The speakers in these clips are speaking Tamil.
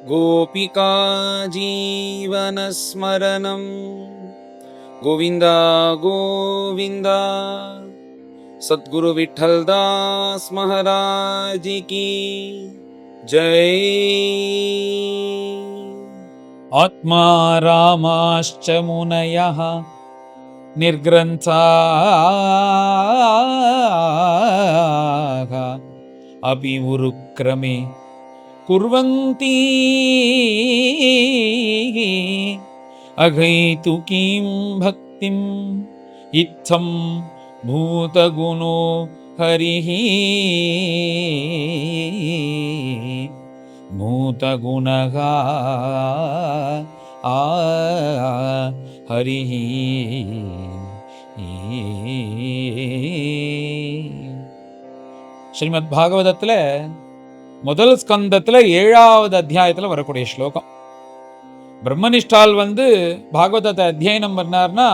गोपिका जीवनस्मरणं गोविन्द गोविन्द। सद्गुरु विठ्ठलदास महाराज की जय। आत्मा रामाश्च मुनयः निर्ग्रन्थाः अपि उरुक्रमे कुर्वन्ति अघैतुकीं भक्तिम् इत्थं भूतगुणो हरिः भूतगुणः हरिः। ஸ்ரீமத் பாகவதத்தில் முதல் ஸ்கந்தத்தில் 7வது அத்தியாயத்தில் வரக்கூடிய ஸ்லோகம். பிரம்மனிஷ்டால் பாகவதத்தை அத்தியாயனம் பண்ணார்னா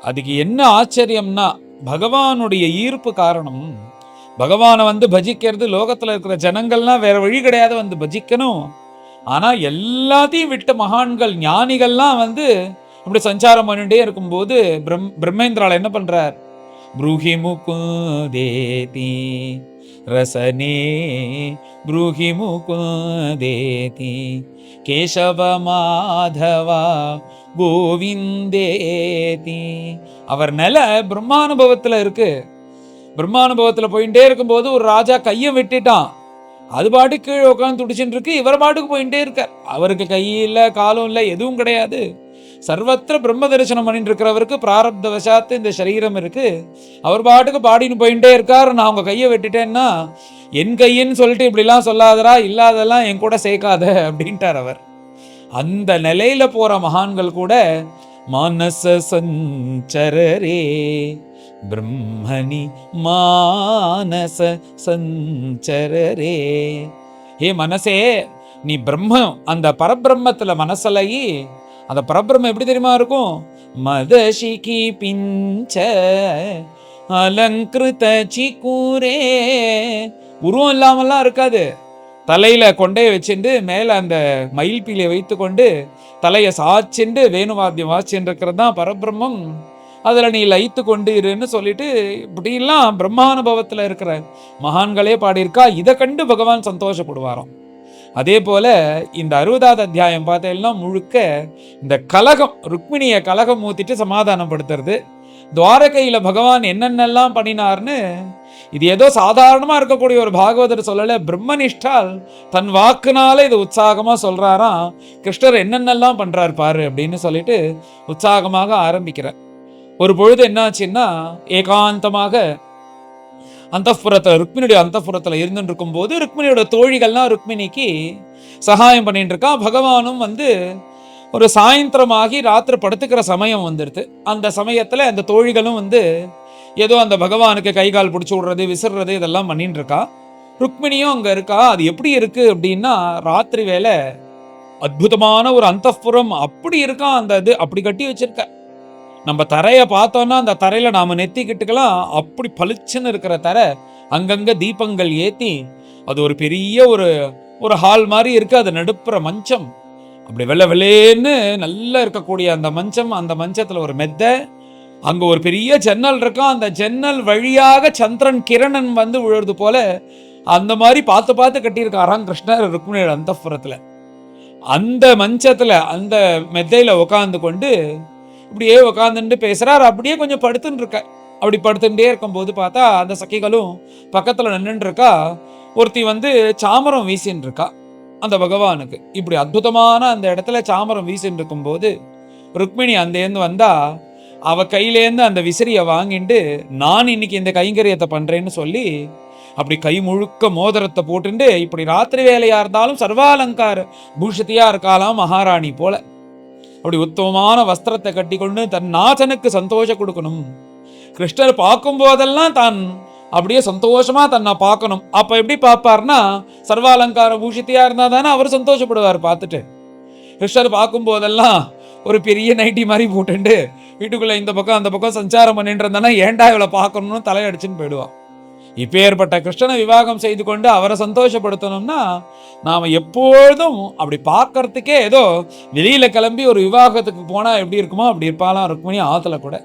அதுக்கு என்ன ஆச்சரியம்னா, பகவானுடைய ஈர்ப்பு காரணம். பகவானை பஜிக்கிறது லோகத்தில் இருக்கிற ஜனங்கள்லாம் வேற வழி கிடையாது, பஜிக்கணும். ஆனால் எல்லாத்தையும் விட்ட மகான்கள் ஞானிகள்லாம் அப்படி சஞ்சாரம் பண்ணிட்டே இருக்கும்போது பிரம்மேந்திரால் என்ன பண்றார்? ப்ரூஹி முகுந்தேதி ரசனே ப்ரூஹி முகுந்தேதி கேசவ மாதவா கோவிந்தேதி. அவர் நில பிரம்மானுபவத்தில் இருக்கு. பிரம்மானுபவத்தில் போயிட்டே இருக்கும்போது ஒரு ராஜா கையை வெட்டிட்டான். அது பாட்டுக்கு கீழே உட்காந்து துடிச்சுட்டு இருக்கு. இவர் பாட்டுக்கு போயிட்டே இருக்கார். அவருக்கு கை இல்லை, காலம் இல்லை, எதுவும் கிடையாது. சர்வத்திர பிரம்ம தரிசனம் பண்ணிட்டு இருக்கிறவருக்கு பிராரப்த வசாத்து இந்த சரீரம் இருக்கு. அவர் பாட்டுக்கு பாடின்னு போயிட்டே இருக்கார். நான் உங்க கையை வெட்டிட்டேன்னா என் கையின்னு சொல்லிட்டு இப்படிலாம் சொல்லாதரா, இல்லாதெல்லாம் என் கூட சேர்க்காத அப்படின்ட்டார் அவர். அந்த நிலையில போற மகான்கள் கூட மானச சஞ்சரரே பிரம்மணி மானச சஞ்சரரே. ஹே மனசே, நீ பிரம்மம், அந்த பரபிரம்மத்துல மனசலகி. அந்த பரபிரம்மம் எப்படி தெரியுமா இருக்கும்? மதசிகி பிஞ்ச அலங்கிருத சிக்கூரே. உருவம் இல்லாமல்லாம் இருக்காது. தலையில கொண்டைய வச்சுட்டு மேல அந்த மயில் பீலியை வைத்து கொண்டு தலையை சாய்ச்சிண்டு வேணுவாத்தியம் வாசிச்சுட்டு இருக்கிறது தான் பரபிரம்மம். அதில் நீ லயித்து கொண்டு இருன்னு சொல்லிட்டு இப்படிலாம் பிரம்மானுபவத்தில் இருக்கிற மகான்களே பாடியிருக்கா. இதை கண்டு பகவான் சந்தோஷப்படுவாராம். அதே போல இந்த 60வது அத்தியாயம் பார்த்தேன்னா முழுக்க இந்த கலகம், ருக்மிணியை கலகம் ஊத்திட்டு சமாதானப்படுத்துறது. துவாரகையில பகவான் என்னென்னலாம் பண்ணினார்னு இது ஏதோ சாதாரணமா இருக்கக்கூடிய ஒரு பாகவதர் சொல்லல. பிரம்மனிஷ்டால் தன் வாக்குனால இது உற்சாகமா சொல்றாராம். கிருஷ்ணர் என்னென்னலாம் பண்றார் பாரு அப்படின்னு சொல்லிட்டு உற்சாகமாக ஆரம்பிக்கிறார். ஒரு பொழுது என்னாச்சுன்னா, ஏகாந்தமாக அந்தப்புறத்தில் ருக்மிணியுடைய அந்தப்புறத்தில் இருந்துட்டு இருக்கும் போது ருக்மிணியோட தோழிகள்லாம் ருக்மிணிக்கு சகாயம் பண்ணிட்டு இருக்கா. பகவானும் ஒரு சாயந்திரமாகி ராத்திரி படுத்துக்கிற சமயம் வந்துடுது. அந்த சமயத்தில் அந்த தோழிகளும் ஏதோ அந்த பகவானுக்கு கை கால் பிடிச்சி விடுறது, விசிறது, இதெல்லாம் பண்ணிட்டு இருக்கா. ருக்மிணியும் அங்கே இருக்கா. அது எப்படி இருக்கு அப்படின்னா, ராத்திரி வேலை அற்புதமான ஒரு அந்தப்புறம் அப்படி இருக்கா. அந்த இது அப்படி கட்டி வச்சிருக்க. நம்ம தரையை பார்த்தோம்னா அந்த தரையில நாம நெத்திக்கிட்டுக்கலாம். அப்படி பளிச்சுன்னு இருக்கிற தரை, அங்கங்க தீபங்கள் ஏத்தி அது ஒரு பெரிய ஒரு ஹால் மாதிரி இருக்கு. அது நடுப்புற மஞ்சம், அப்படி வெள்ளை வெள்ளேன்னு நல்லா இருக்கக்கூடிய அந்த மஞ்சம். அந்த மஞ்சத்துல ஒரு மெத்தை, அங்க ஒரு பெரிய ஜன்னல் இருக்கும். அந்த ஜன்னல் வழியாக சந்திரன் கிரணன் விழுறது போல அந்த மாதிரி பார்த்து பார்த்து கட்டியிருக்காராம் கிருஷ்ணர் ருக்மிணியோட அந்தப்புறத்துல. அந்த மஞ்சத்துல அந்த மெத்தையில உட்காந்து கொண்டு இப்படியே உட்காந்துட்டு பேசுறார். அப்படியே கொஞ்சம் படுத்துன்னு இருக்க. அப்படி படுத்துட்டே இருக்கும்போது பார்த்தா அந்த சக்கிகளும் பக்கத்துல நின்றுட்டு இருக்கா. ஒருத்தி சாமரம் வீசின்னு இருக்கா அந்த பகவானுக்கு. இப்படி அற்புதமான அந்த இடத்துல சாமரம் வீசின்னு இருக்கும்போது ருக்மிணி அந்தேருந்து வந்தா, அவ கையிலேருந்து அந்த விசிறியை வாங்கிட்டு நான் இன்னைக்கு இந்த கைங்கரியத்தை பண்றேன்னு சொல்லி அப்படி கை முழுக்க மோதிரத்தை போட்டுண்டு இப்படி ராத்திரி வேலையா இருந்தாலும் சர்வாலங்கார பூஷித்தியா இருக்காலாம் மகாராணி போல. அப்படி உத்தமமான வஸ்திரத்தை கட்டி கொண்டு தன் நாதனுக்கு சந்தோஷம் கொடுக்கணும். கிருஷ்ணர் பார்க்கும் போதெல்லாம் தான் அப்படியே சந்தோஷமா தன்னை பார்க்கணும். அப்ப எப்படி பார்ப்பார்னா, சர்வாலங்கார பூஷித்தியா இருந்தா தானே அவர் சந்தோஷப்படுவார் பார்த்துட்டு. கிருஷ்ணர் பார்க்கும் போதெல்லாம் ஒரு பெரிய நைட்டி மாதிரி போட்டுண்டு வீட்டுக்குள்ள இந்த பக்கம் அந்த பக்கம் சஞ்சாரம் பண்ணிட்டு இருந்தானா ஏன்டா இவளை பார்க்கணும்னு தலையடிச்சுன்னு போயிடுவான். இப்பேற்பட்ட கிருஷ்ணனை விவாகம் செய்து கொண்டு அவரை சந்தோஷப்படுத்தணும்னா நாம எப்பொழுதும் அப்படி பார்க்கறதுக்கே ஏதோ வெளியில கிளம்பி ஒரு விவாகத்துக்கு போனா எப்படி இருக்குமோ அப்படி இருப்பாலாம் ருக்மிணி ஆத்துல கூட.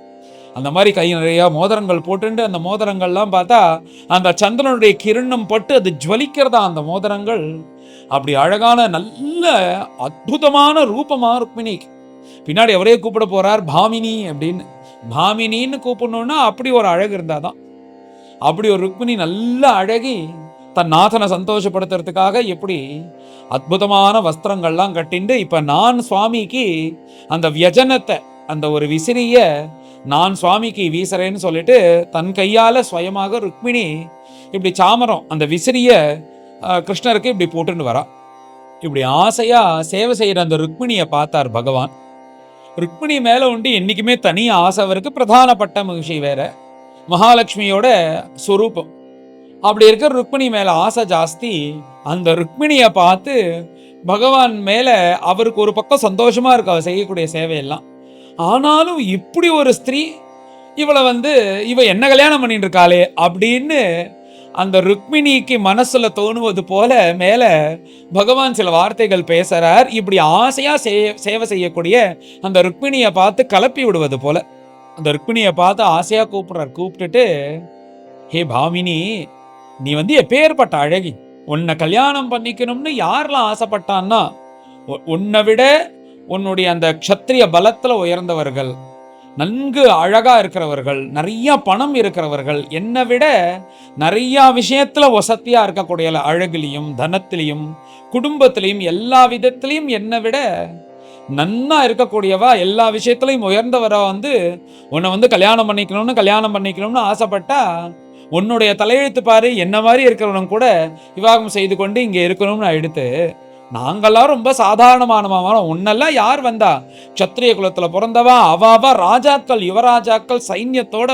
அந்த மாதிரி கை நிறைய மோதிரங்கள் போட்டுண்டு அந்த மோதிரங்கள்லாம் பார்த்தா அந்த சந்திரனுடைய கிரணம் பட்டு அது ஜுவலிக்கிறதா அந்த மோதிரங்கள். அப்படி அழகான நல்ல அற்புதமான ரூபமா ருக்மிணிக்கு. பின்னாடி அவரே கூப்பிட போறார் பாமினி அப்படின்னு. பாமினின்னு கூப்பிடணும்னா அப்படி ஒரு அழகு இருந்தாதான். அப்படி ஒரு ருக்மிணி நல்ல அழகி தன் நாதனை சந்தோஷப்படுத்துறதுக்காக எப்படி அற்புதமான வஸ்திரங்கள்லாம் கட்டிண்டு இப்ப நான் சுவாமிக்கு அந்த வியஜனத்தை அந்த ஒரு விசிறிய நான் சுவாமிக்கு வீசுறேன்னு சொல்லிட்டு தன் கையால சுயமாக ருக்மிணி இப்படி சாமரம் அந்த விசிறிய கிருஷ்ணருக்கு இப்படி போட்டுன்னு வரா. இப்படி ஆசையா சேவை செய்யற அந்த ருக்மிணியை பார்த்தார் பகவான். ருக்மிணி மேல உண்டு என்னைக்குமே தனி ஆசை அவருக்கு. பிரதானப்பட்ட மகிழ்ச்சி வேற, மகாலட்சுமியோட சுரூபம். அப்படி இருக்கிற ருக்மிணி மேல ஆசை ஜாஸ்தி. அந்த ருக்மிணியை பார்த்து பகவான் மேல அவருக்கு ஒரு பக்கம் சந்தோஷமா இருக்கு அவர் செய்யக்கூடிய சேவையெல்லாம். ஆனாலும் இப்படி ஒரு ஸ்திரீ இவளை இவ என்ன கல்யாணம் பண்ணிட்டு இருக்காளே அப்படின்னு அந்த ருக்மிணிக்கு மனசுல தோணுவது போல மேல பகவான் சில வார்த்தைகள் பேசுறார். இப்படி ஆசையா சேவை செய்யக்கூடிய அந்த ருக்மிணியை பார்த்து கலப்பி விடுவது போல அந்த ருக்மிணியை பார்த்து ஆசையா கூப்பிடுறார். கூப்பிட்டுட்டு, ஹே பாமினி, நீ எப்பேற்பட்ட அழகி, உன்னை கல்யாணம் பண்ணிக்கணும்னு யாரெல்லாம் ஆசைப்பட்டான்னா உன்னை விட உன்னுடைய அந்த க்ஷத்ரிய பலத்துல உயர்ந்தவர்கள், நன்கு அழகா இருக்கிறவர்கள், நிறைய பணம் இருக்கிறவர்கள், என்னை விட நிறைய விஷயத்துல வசதியா இருக்கக்கூடிய அழகுலையும் தனத்திலையும் குடும்பத்திலையும் எல்லா விதத்திலையும் என்னை விட நன்னா இருக்கக்கூடியவா, எல்லா விஷயத்திலையும் உயர்ந்தவரா உன்னை கல்யாணம் பண்ணிக்கணும்னு ஆசைப்பட்டா உன்னுடைய தலையெழுத்து பாரு, என்ன மாதிரி இருக்கிறவனும் கூட விவாகம் செய்து கொண்டு இங்க இருக்கணும்னு எடுத்து நாங்கெல்லாம் ரொம்ப சாதாரணமானவா. உன்னெல்லாம் யார் வந்தா? க்ஷத்ரிய குலத்துல பிறந்தவா, அவாவா ராஜாக்கள் யுவராஜாக்கள் சைன்யத்தோட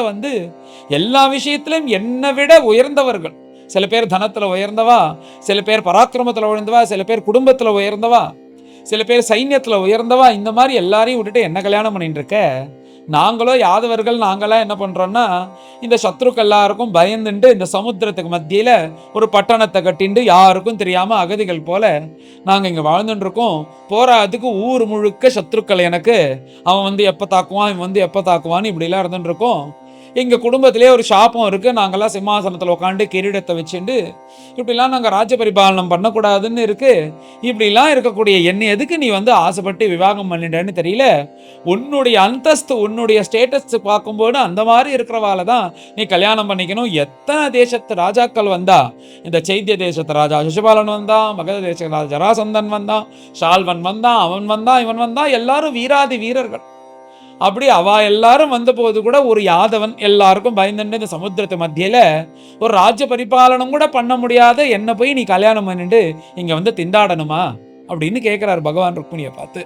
எல்லா விஷயத்திலும் என்னை விட உயர்ந்தவர்கள். சில பேர் தனத்துல உயர்ந்தவா, சில பேர் பராக்கிரமத்துல உயர்ந்தவா, சில பேர் குடும்பத்துல உயர்ந்தவா, சில பேர் சைன்யத்துல உயர்ந்தவா. இந்த மாதிரி எல்லாரையும் விட்டுட்டு என்ன கல்யாணம் பண்ணிட்டு இருக்க? நாங்களோ யாதவர்கள் நாங்களாம் என்ன பண்றோம்னா இந்த சத்ருக்கள் எல்லாருக்கும் பயந்துட்டு இந்த சமுத்திரத்துக்கு மத்தியில ஒரு பட்டணத்தை கட்டிண்டு யாருக்கும் தெரியாம அகதிகள் போல நாங்க இங்க வாழ்ந்துட்டு இருக்கோம். போராதுக்கு ஊர் முழுக்க சத்ருக்கள் எனக்கு, அவன் எப்ப தாக்குவான், இவன் எப்ப தாக்குவான்னு இப்படி எல்லாம் இருந்துட்டு இருக்கோம். எங்க குடும்பத்திலே ஒரு சாபம் இருக்கு, நாங்கெல்லாம் சிம்மாசனத்துல உட்காந்து கிரீடத்தை வச்சுண்டு இப்படிலாம் நாங்க ராஜ்ய பரிபாலனம் பண்ணக்கூடாதுன்னு இருக்கு. இப்படிலாம் இருக்கக்கூடிய என்னை எதுக்கு நீ ஆசைப்பட்டு விவாகம் பண்ணிட்டேன்னு தெரியல. உன்னுடைய அந்தஸ்து உன்னுடைய ஸ்டேட்டஸ் பார்க்கும்போது அந்த மாதிரி இருக்கிறவால தான் நீ கல்யாணம் பண்ணிக்கணும். எத்தனை தேசத்து ராஜாக்கள் வந்தா, இந்த சைத்திய தேசத்து ராஜா சிசுபாலன் வந்தான், மகத தேச ராஜா ஜராசந்தன் வந்தான், ஷால்வன் வந்தான், அவன் வந்தான், இவன் வந்தான், எல்லாரும் வீராதி வீரர்கள். அப்படி அவ எல்லாரும் வந்த போது கூட ஒரு யாதவன் எல்லாருக்கும் பயந்துட்டு இந்த சமுத்திரத்து மத்தியில ஒரு ராஜ்ய பரிபாலனம் கூட பண்ண முடியாத என்ன போய் நீ கல்யாணம் பண்ணிட்டு இங்க திண்டாடணுமா அப்படின்னு கேட்கிறாரு பகவான் ருக்மிணியை பார்த்து.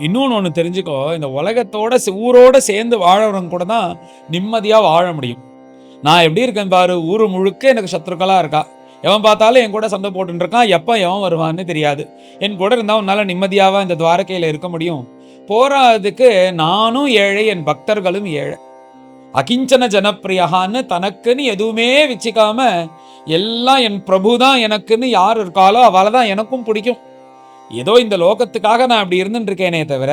இன்னொன்னு ஒண்ணு தெரிஞ்சுக்கோ, இந்த உலகத்தோட ஊரோட சேர்ந்து வாழறவங்க கூட தான் நிம்மதியா வாழ முடியும். நான் எப்படி இருக்கேன் பாரு, ஊரு முழுக்க எனக்கு சத்ருக்களா இருக்கா, எவன் பார்த்தாலும் என் கூட சண்டை போட்டுட்டு இருக்கான், எப்ப எவன் வருவான்னு தெரியாது. என் கூட இருந்தா உன்னால நிம்மதியாவா இந்த துவாரகையில இருக்க முடியும்? போராதுக்கு நானும் ஏழை, என் பக்தர்களும் ஏழை. அகிஞ்சன ஜனப்பிரியான்னு தனக்குன்னு எதுவுமே வச்சுக்காம எல்லாம் என் பிரபு தான் எனக்குன்னு யார் இருக்காளோ அவளை தான் எனக்கும் பிடிக்கும். ஏதோ இந்த லோகத்துக்காக நான் அப்படி இருந்துட்டு இருக்கேனே தவிர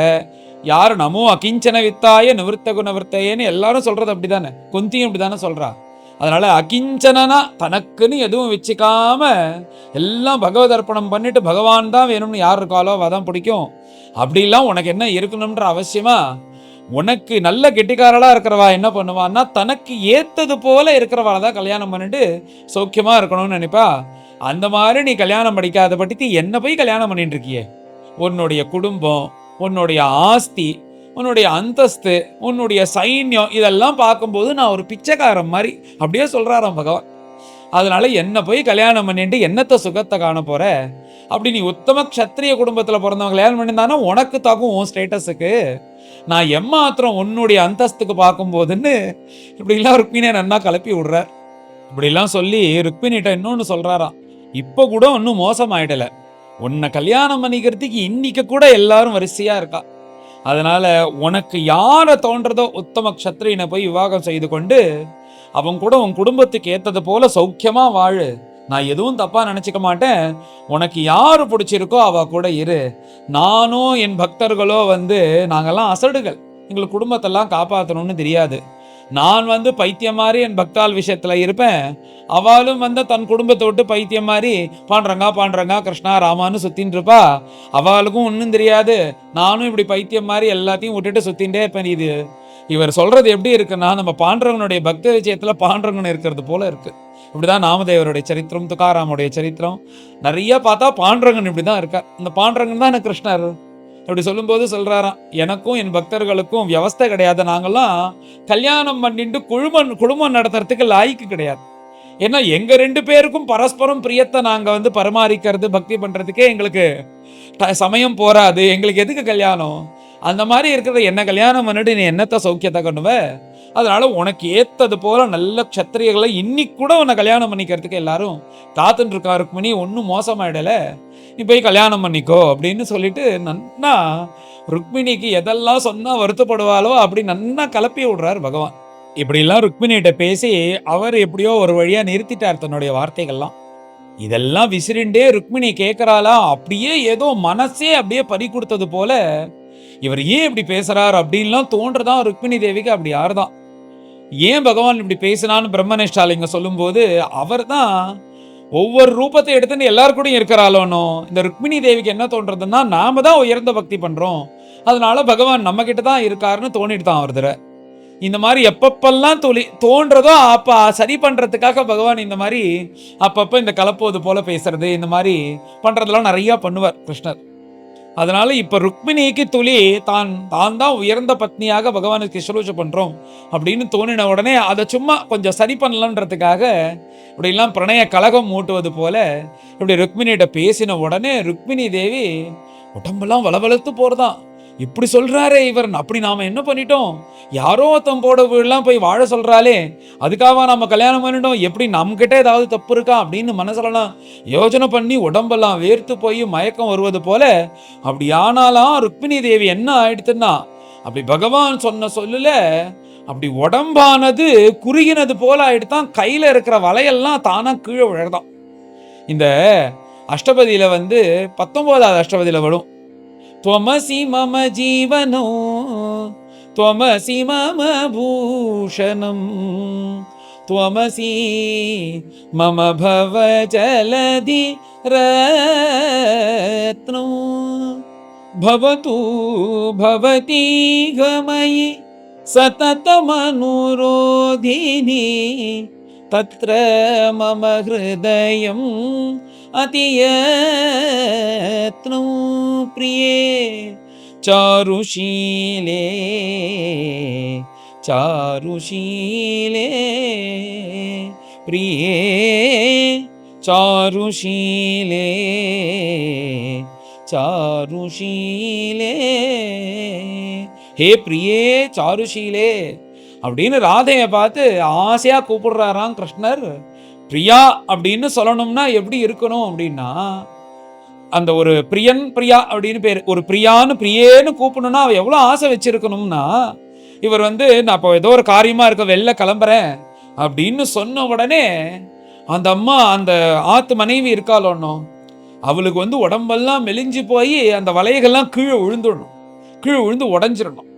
யாரு நமோ அகிஞ்சன வித்தாய நிவர்த்த குணவர்த்தையேன்னு எல்லாரும் சொல்றது அப்படிதானே, குந்தியும் அப்படிதானே சொல்றா. அதனால அகிஞ்சனா தனக்குன்னு எதுவும் வச்சுக்காம எல்லாம் பகவத் அர்ப்பணம் பண்ணிட்டு பகவான் தான் வேணும்னு யார் இருக்காளோ அவதான் பிடிக்கும். அப்படிலாம் உனக்கு என்ன இருக்கணும்ன்ற அவசியமா? உனக்கு நல்ல கெட்டிக்காரலா இருக்கிறவா என்ன பண்ணுவான்னா தனக்கு ஏத்தது போல இருக்கிறவாள் தான் கல்யாணம் பண்ணிட்டு சௌக்கியமா இருக்கணும்னு நினைப்பா. அந்த மாதிரி நீ கல்யாணம் படிக்காத பற்றி என்ன போய் கல்யாணம் பண்ணிட்டு இருக்கியே? உன்னுடைய குடும்பம், உன்னுடைய ஆஸ்தி, உன்னுடைய அந்தஸ்து, உன்னுடைய சைன்யம் இதெல்லாம் பார்க்கும்போது நான் ஒரு பிச்சைக்காரன் மாதிரி அப்படியே சொல்றாராம் பகவான். அதனால என்ன போய் கல்யாணம் பண்ணிட்டு என்னத்த சுகத்தை காண போற? அப்படி நீ உத்தம க்ஷத்ரிய குடும்பத்துல பிறந்தவங்க கல்யாணம் பண்ணியிருந்தானா உனக்கு தாக்கும் உன் ஸ்டேட்டஸுக்கு. நான் எம்மாத்திரம் உன்னுடைய அந்தஸ்துக்கு பார்க்கும்போதுன்னு இப்படிலாம் ருக்மிணியை நன்னா கலப்பி விடுறார். இப்படிலாம் சொல்லி ருக்மிணிட்ட இன்னொன்னு சொல்றாராம், இப்ப கூட ஒன்னும் மோசம் ஆயிடல, உன்னை கல்யாணம் பண்ணிக்கிறதுக்கு இன்னைக்கு கூட எல்லாரும் வரிசையா இருக்கா. அதனால உனக்கு யார தோன்றதோ உத்தம க்ஷத்ரியனை போய் விவாகம் செய்து கொண்டு அவன் கூட உன் குடும்பத்துக்கு ஏத்தது போல சௌக்கியமா வாழு, நான் எதுவும் தப்பா நினைச்சுக்க மாட்டேன், உனக்கு யாரு பிடிச்சிருக்கோ அவ கூட இரு, நானும் என் பக்தர்களோ நாங்கெல்லாம் அசடுகள், எங்களுக்கு குடும்பத்தெல்லாம் காப்பாற்றணும்னு தெரியாது, நான் பைத்தியம் மாதிரி என் பக்தால் விஷயத்துல இருப்பேன், அவளும் தன் குடும்பத்தை விட்டு பைத்தியம் மாதிரி பாண்டுறங்கா பாண்டுறங்கா கிருஷ்ணா ராமான்னு சுத்தின்னு இருப்பா, அவளுக்கும் ஒன்றும் தெரியாது, நானும் இப்படி பைத்தியம் மாதிரி எல்லாத்தையும் விட்டுட்டு சுத்தின்ண்டே இருப்பேன். இது இவர் சொல்றது எப்படி இருக்குன்னா, நம்ம பாண்டவனுடைய பக்த விஷயத்துல பாண்டவன் இருக்கிறது போல இருக்கு. இப்படிதான் நாமதேவருடைய சரித்திரம், துகாராமுடைய சரித்திரம் நிறைய பார்த்தா பாண்டரங்கன் இப்படிதான் இருக்கார். இந்த பாண்டரங்கன் தான் எனக்கு கிருஷ்ணர். அப்படி சொல்லும்போது சொல்றாராம், எனக்கும் என் பக்தர்களுக்கும் வியவஸ்தை கிடையாது, நாங்கெல்லாம் கல்யாணம் பண்ணிட்டு குடும்பம் நடத்துறதுக்கு லாய்க்கு கிடையாது. ஏன்னா எங்க 2 பேருக்கும் பரஸ்பரம் பிரியத்தை நாங்க பரிமாறிக்கிறது பக்தி பண்றதுக்கே எங்களுக்கு சமயம் போராது, எங்களுக்கு எதுக்கு கல்யாணம்? அந்த மாதிரி இருக்கிற என்ன கல்யாணம் பண்ணிட்டு நீ என்னத்த சௌக்கியத்தை கொண்டுவ? அதனால உனக்கு ஏத்தது போல நல்ல க்ஷத்திரியர்களை இன்னைக்கு கூட உன்னை கல்யாணம் பண்ணிக்கிறதுக்கு எல்லாரும் காத்துட்டு இருக்கா ருக்மிணி, ஒன்றும் மோசமாயிடல, நீ போய் கல்யாணம் பண்ணிக்கோ அப்படின்னு சொல்லிட்டு நன்னா ருக்மிணிக்கு எதெல்லாம் சொன்னா வருத்தப்படுவாளோ அப்படி நன்னா கலப்பி விடுறார் பகவான். இப்படிலாம் ருக்மிணிகிட்ட பேசி அவர் எப்படியோ ஒரு வழியா நிறுத்திட்டார் தன்னுடைய வார்த்தைகள்லாம். இதெல்லாம் விசிறிண்டே ருக்மிணி கேட்கறாளா, அப்படியே ஏதோ மனசே அப்படியே பறி கொடுத்தது போல இவர் ஏன் இப்படி பேசுறாரு அப்படின்லாம் தோன்றதான் ருக்மிணி தேவிக்கு. அப்படி யாருதான் ஏன் பகவான் இப்படி பேசினான்னு பிரம்மனிஷ்டாலிங்க சொல்லும் போது அவர் தான் ஒவ்வொரு ரூபத்தை எடுத்துன்னு எல்லாரும் கூட இருக்கிறாளோனோ. இந்த ருக்மிணி தேவிக்கு என்ன தோன்றதுன்னா, நாம தான் உயர்ந்த பக்தி பண்றோம், அதனால பகவான் நம்ம கிட்ட தான் இருக்காருன்னு தோணிட்டு தான் வருது. இந்த மாதிரி எப்பப்பெல்லாம் தோன்றதோ அப்ப சரி பண்றதுக்காக பகவான் இந்த மாதிரி அப்பப்ப இந்த கலப்போது போல பேசுறது இந்த மாதிரி பண்றதெல்லாம் நிறைய பண்ணுவார் கிருஷ்ணர். அதனால இப்ப ருக்மிணிக்கு தான் தான் உயர்ந்த பத்னியாக பகவானுக்கு சுஷ்ரூஷ பண்றோம் அப்படின்னு தோணின உடனே அதை சும்மா கொஞ்சம் சரி பண்ணலன்றதுக்காக இப்படிலாம் பிரணய கலகம் மூட்டுவது போல இப்படி ருக்மிணிகிட்ட பேசின உடனே ருக்மிணி தேவி உடம்பெல்லாம் வளவளத்து போறதான். இப்படி சொல்றாரே இவர், அப்படி நாம என்ன பண்ணிட்டோம்? யாரோ ஒருத்தன் போட வீடெல்லாம் போய் வாழ சொல்றாளே, அதுக்காக நாம கல்யாணம் பண்ணிட்டோம், எப்படி நம்ம கிட்ட ஏதாவது தப்பு இருக்கா அப்படின்னு மனசுலாம் யோசனை பண்ணி உடம்பெல்லாம் வேர்த்து போய் மயக்கம் வருவது போல அப்படி ஆனாலாம் ருக்மிணி தேவி என்ன ஆயிடுத்துன்னா, அப்படி பகவான் சொன்ன சொல்லல அப்படி உடம்பானது குறுகினது போல ஆயிடுதான். கையில இருக்கிற வலையெல்லாம் தானா கீழே விழதான். இந்த அஷ்டபதியில 19வது அஷ்டபதியில வரும், त्वमसि मम जीवनो त्वमसि मम भूषणं त्वमसि मम भवजलधि रत्नो भवतु भवती गमयि सततमनुरोधिनी तत्र मम हृदयं अतियत्नो प्रिये चारुशीले चारुशीले प्रिये चारुशीले चारुशीले हे प्रिये चारुशीले அப்படின்னு ராதைய பார்த்து ஆசையா கூப்பிடுறாராம் கிருஷ்ணர். பிரியா அப்படின்னு சொல்லணும்னா எப்படி இருக்கணும் அப்படின்னா, அந்த ஒரு பிரியன் பிரியா அப்படின்னு பேர், ஒரு பிரியான்னு பிரியேன்னு கூப்பிடணும்னா அவ எவ்வளவு ஆசை வச்சிருக்கணும்னா, இவர் நான் இப்போ ஏதோ ஒரு காரியமா இருக்க வெளில கிளம்புறேன் அப்படின்னு சொன்ன உடனே அந்த அம்மா அந்த ஆத்து மனைவி இருக்காளோன்னோ அவளுக்கு உடம்பெல்லாம் மெலிஞ்சு போய் அந்த வலைகள்லாம் கீழே விழுந்து உடஞ்சிடணும்.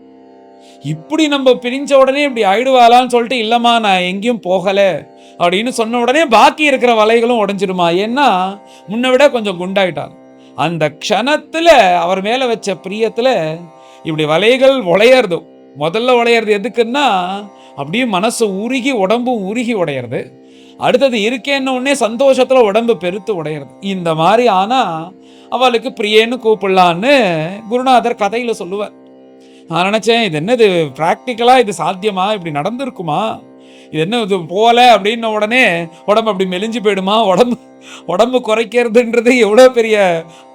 இப்படி நம்ம பிரிஞ்ச உடனே இப்படி ஆயிடுவாளான்னு சொல்லிட்டு, இல்லம்மா நான் எங்கேயும் போகல அப்படின்னு சொன்ன உடனே பாக்கி இருக்கிற வலைகளும் உடைஞ்சிருமா. ஏன்னா முன்ன விட கொஞ்சம் குண்டாயிட்டாங்க. அந்த க்ஷணத்துல அவர் மேல வச்ச பிரியத்துல இப்படி வலைகள் உடையறது. முதல்ல உடையறது எதுக்குன்னா, அப்படியே மனசு உருகி உடம்பும் உருகி உடையறது. அடுத்தது இருக்கேன்னு உடனே சந்தோஷத்துல உடம்பு பெருத்து உடையறது. இந்த மாதிரி ஆனா அவளுக்கு பிரியேன்னு கூப்பிடலான்னு குருநாதர் கதையில சொல்லுவார். நான் நினைச்சேன், இது என்னது பிராக்டிக்கலா இது சாத்தியமா, இப்படி நடந்திருக்குமா, இது என்ன இது போல அப்படின்ன உடனே உடம்பு அப்படி மெலிஞ்சு போயிடுமா? உடம்பு குறைக்கிறதுன்றது எவ்வளோ பெரிய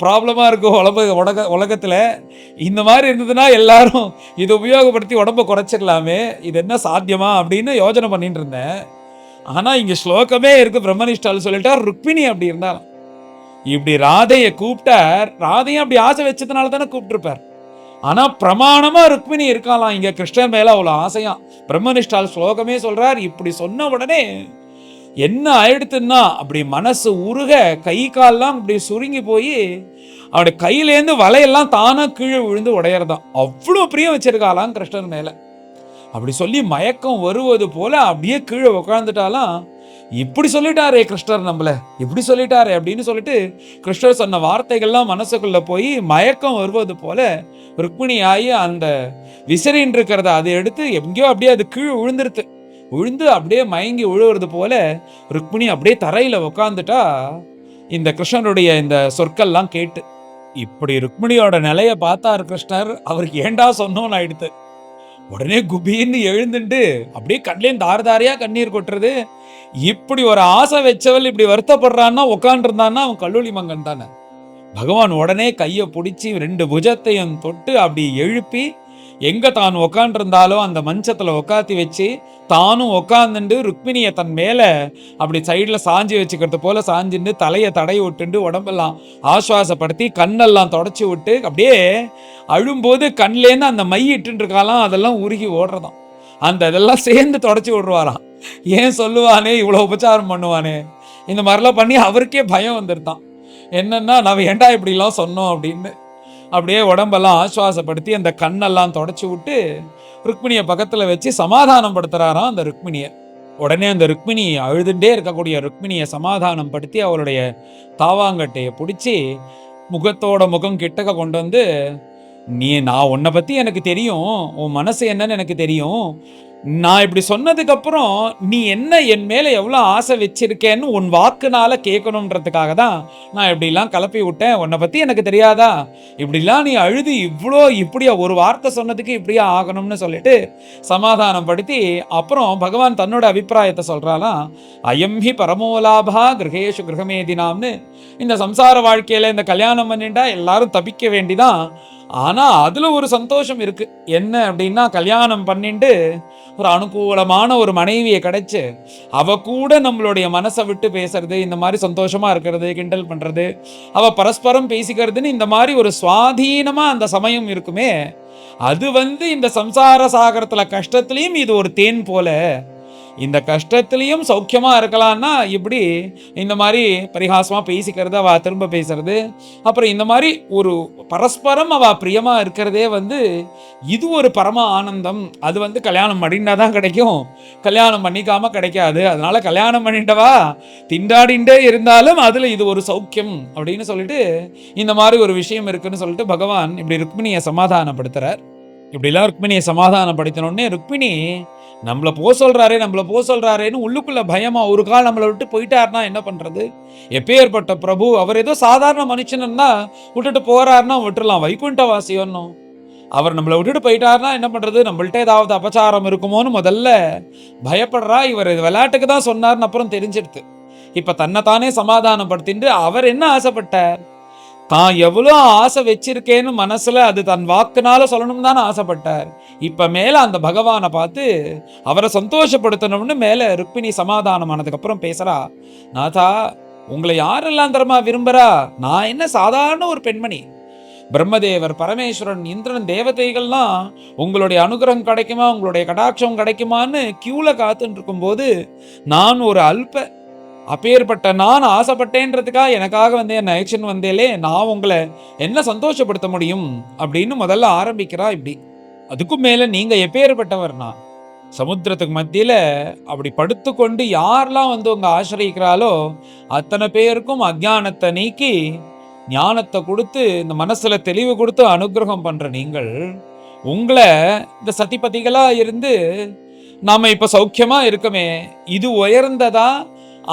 ப்ராப்ளமாக இருக்கும் உலகத்தில். இந்த மாதிரி இருந்ததுன்னா எல்லாரும் இதை உபயோகப்படுத்தி உடம்பை குறைச்சிடலாமே, இது என்ன சாத்தியமா அப்படின்னு யோசனை பண்ணிட்டு இருந்தேன். ஆனால் இங்கே ஸ்லோகமே இருக்கு, பிரம்மனிஷ்டால் சொல்லிட்டார் ருக்மிணி அப்படி இருந்தாலும் இப்படி ராதையை கூப்பிட்டார். ராதையும் அப்படி ஆசை வச்சதுனால தானே கூப்பிட்டுருப்பார். ஆனா பிரமாணமா ருக்மிணி இருக்காளாம் இங்க கிருஷ்ணர் மேல அவ்வளவு ஆசையா. பிரம்மனிஷ்டால் ஸ்லோகமே சொல்றார். இப்படி சொன்ன உடனே என்ன ஆயிடுத்துன்னா அப்படி மனசு உருக கை கால்லாம் இப்படி சுருங்கி போய் அவருடைய கையிலேருந்து வலையெல்லாம் தானா கீழே விழுந்து உடையறதான். அவ்வளவு பிரியம் வச்சிருக்காளாம் கிருஷ்ணர் மேல. அப்படி சொல்லி மயக்கம் வருவது போல அப்படியே கீழே உட்காந்துட்டாலாம். இப்படி சொல்லிட்டாரே கிருஷ்ணர் நம்மள, இப்படி சொல்லிட்டாரே அப்படின்னு சொல்லிட்டு கிருஷ்ணர் சொன்ன வார்த்தைகள்லாம் மனசுக்குள்ள போய் மயக்கம் வருவது போல ருக்மிணி ஆகி அந்த விசிறின்னு இருக்கிறத அதை எடுத்து எங்கேயோ அப்படியே அது கீழே விழுந்துருது. விழுந்து அப்படியே மயங்கி விழுவுறது போல ருக்மிணி அப்படியே தரையில உட்காந்துட்டா. இந்த கிருஷ்ணனுடைய இந்த சொற்கள்லாம் கேட்டு இப்படி ருக்மிணியோட நிலைய பார்த்தாரு கிருஷ்ணர். அவருக்கு ஏண்டா சொன்னோன்னு ஆயிடுத்து. உடனே குபீர்னு எழுந்துட்டு அப்படியே கண்லேயும் தாரதாரியா கண்ணீர் கொட்டுறது. இப்படி ஒரு ஆசை வச்சவள் இப்படி வருத்தப்படுறான்னா உட்காந்துருந்தான்னா அவன் கல்லூலி மங்கன் தானே. பகவான் உடனே கையை பிடிச்சி 2 புஜத்தையும் தொட்டு அப்படி எழுப்பி எங்க தான் உக்காண்டிருந்தாலோ அந்த மஞ்சத்துல உக்காத்தி வச்சு தானும் உக்காந்துட்டு ருக்மிணியை தன் மேல அப்படி சைட்ல சாஞ்சி வச்சுக்கிறது போல சாஞ்சுட்டு தலையை தடை விட்டுண்டு உடம்பெல்லாம் ஆசுவாசப்படுத்தி கண்ணெல்லாம் தொடச்சி விட்டு அப்படியே அழும்போது கண்லேருந்து அந்த மை இட்டு இருக்காலாம் அதெல்லாம் உருகி ஓடுறதாம். அந்த இதெல்லாம் சேர்ந்து தொடச்சி விடுவாராம். ஏன் சொல்லுவானே இவ்வளவு உபச்சாரம் பண்ணுவானே இந்த மாதிரிலாம் பண்ணி அவருக்கே பயம் வந்துருதான். என்னன்னா நம்ம ஏண்டா இப்படிலாம் சொன்னோம் அப்படின்னு அப்படியே உடம்பெல்லாம் ஆசுவாசப்படுத்தி அந்த கண்ணெல்லாம் தொடச்சி விட்டு ருக்மிணியை பக்கத்துல வச்சு சமாதானம் படுத்துறாராம் அந்த ருக்மிணியை. உடனே அந்த ருக்மிணி அழுதுண்டே இருக்கக்கூடிய ருக்மிணியை சமாதானம் படுத்தி அவருடைய தாவாங்கட்டையை பிடிச்சி முகத்தோட முகம் கிட்டக்க கொண்டு வந்து, நான் உன்னை பத்தி எனக்கு தெரியும், உன் மனசு என்னன்னு எனக்கு தெரியும், நான் இப்படி சொன்னதுக்கு அப்புறம் நீ என்ன என் மேல எவ்வளவு ஆசை வச்சிருக்கேன்னு உன் வாக்குனால கேட்கணுன்றதுக்காக தான் நான் இப்படிலாம் கலப்பி விட்டேன். உன்னை பத்தி எனக்கு தெரியாதா, இப்படிலாம் நீ அழுது இப்படியா ஒரு வார்த்தை சொன்னதுக்கு இப்படியா ஆகணும்னு சொல்லிட்டு சமாதானம் படுத்தி அப்புறம் பகவான் தன்னோட அபிப்பிராயத்தை சொல்றாலாம். அயம்ஹி பரமோலாபா கிரகேஷு கிரகமேதினாம்னு இந்த சம்சார வாழ்க்கையில இந்த கல்யாணம் பண்ணிட்டா எல்லாரும் தப்பிக்க வேண்டிதான். ஆனா அதுல ஒரு சந்தோஷம் இருக்கு. என்ன அப்படின்னா கல்யாணம் பண்ணிட்டு ஒரு அனுகூலமான ஒரு மனைவியை கிடைச்சு அவ கூட நம்மளுடைய மனசை விட்டு பேசுறது, இந்த மாதிரி சந்தோஷமா இருக்கிறது, கிண்டல் பண்றது, அவ பரஸ்பரம் பேசிக்கிறதுன்னு இந்த மாதிரி ஒரு சுவாதீனமா அந்த சமயம் இருக்குமே, அது இந்த சம்சார சாகரத்துல கஷ்டத்திலையும் இது ஒரு தேன் போல. இந்த கஷ்டத்திலையும் சௌக்கியமா இருக்கலாம்னா இப்படி இந்த மாதிரி பரிகாசமா பேசிக்கிறது, அவ திரும்ப பேசுறது, அப்புறம் இந்த மாதிரி ஒரு பரஸ்பரம் அவ பிரியமா இருக்கிறதே இது ஒரு பரம ஆனந்தம். அது கல்யாணம் பண்ணிட்டாதான் கிடைக்கும், கல்யாணம் பண்ணிக்காம கிடைக்காது. அதனால கல்யாணம் பண்ணிட்டவா திண்டாடிண்டே இருந்தாலும் அதுல இது ஒரு சௌக்கியம் அப்படின்னு சொல்லிட்டு இந்த மாதிரி ஒரு விஷயம் இருக்குன்னு சொல்லிட்டு பகவான் இப்படி ருக்மிணியை சமாதானப்படுத்துறார். இப்படிலாம் ருக்மிணியை சமாதானப்படுத்தினோடனே ருக்மிணி நம்மளை போ சொல்றாரேன்னு உள்ளுக்குள்ள பயமா ஒரு கால் நம்மளை விட்டு போயிட்டாருன்னா என்ன பண்றது? எப்பேற்பட்ட பிரபு, அவர் ஏதோ சாதாரண மனுஷன்னா விட்டுட்டு போறாருன்னா விட்டுலாம், வைகுண்டவாசியோன்னும். அவர் நம்மளை விட்டுட்டு போயிட்டாருன்னா என்ன பண்றது? நம்மள்ட்ட ஏதாவது அபச்சாரம் இருக்குமோன்னு முதல்ல பயப்படுறா. இவர் விளையாட்டுக்கு தான் சொன்னார்னு அப்புறம் தெரிஞ்சிடுது. இப்ப தன்னைத்தானே சமாதானப்படுத்திட்டு அவர் என்ன ஆசைப்பட்டார், தான் எவ்வளோ ஆசை வச்சிருக்கேன்னு மனசுல அது தன் வாக்குனால சொல்லணும் தானே ஆசைப்பட்டார். இப்ப மேல அந்த பகவானை பார்த்து அவரை சந்தோஷப்படுத்தணும்னு மேல ருக்மிணி சமாதானம் ஆனதுக்கு அப்புறம் பேசுறா. நாதா, உங்களை யாரெல்லாம் தரமா விரும்புறா? நான் என்ன சாதாரண ஒரு பெண்மணி. பிரம்மதேவர், பரமேஸ்வரன், இந்திரன், தேவதைகள்லாம் உங்களுடைய அனுகிரகம் கிடைக்குமா, உங்களுடைய கடாட்சம் கிடைக்குமான்னு கியூல காத்துட்டு இருக்கும் போது நான் ஒரு அல்ப அப்பேற்பட்ட நான் ஆசைப்பட்டேன்றதுக்காக எனக்காக என் ஆக்ஷன் வந்தேலே, நான் உங்களை என்ன சந்தோஷப்படுத்த முடியும் அப்படின்னு முதல்ல ஆரம்பிக்கிறா. இப்படி அதுக்கும் மேல நீங்க எப்பேற்பட்டவர்னா சமுத்திரத்துக்கு மத்தியில அப்படி படுத்துக்கொண்டு யாரெல்லாம் உங்க ஆசிரியிக்கிறாளோ அத்தனை பேருக்கும் அஜ்ஞானத்தை நீக்கி ஞானத்தை கொடுத்து இந்த மனசுல தெளிவு கொடுத்து அனுகிரகம் பண்ற நீங்கள் உங்களை இந்த சதிபதிகளா இருந்து நாம இப்ப சௌக்கியமா இருக்கமே, இது உயர்ந்ததா?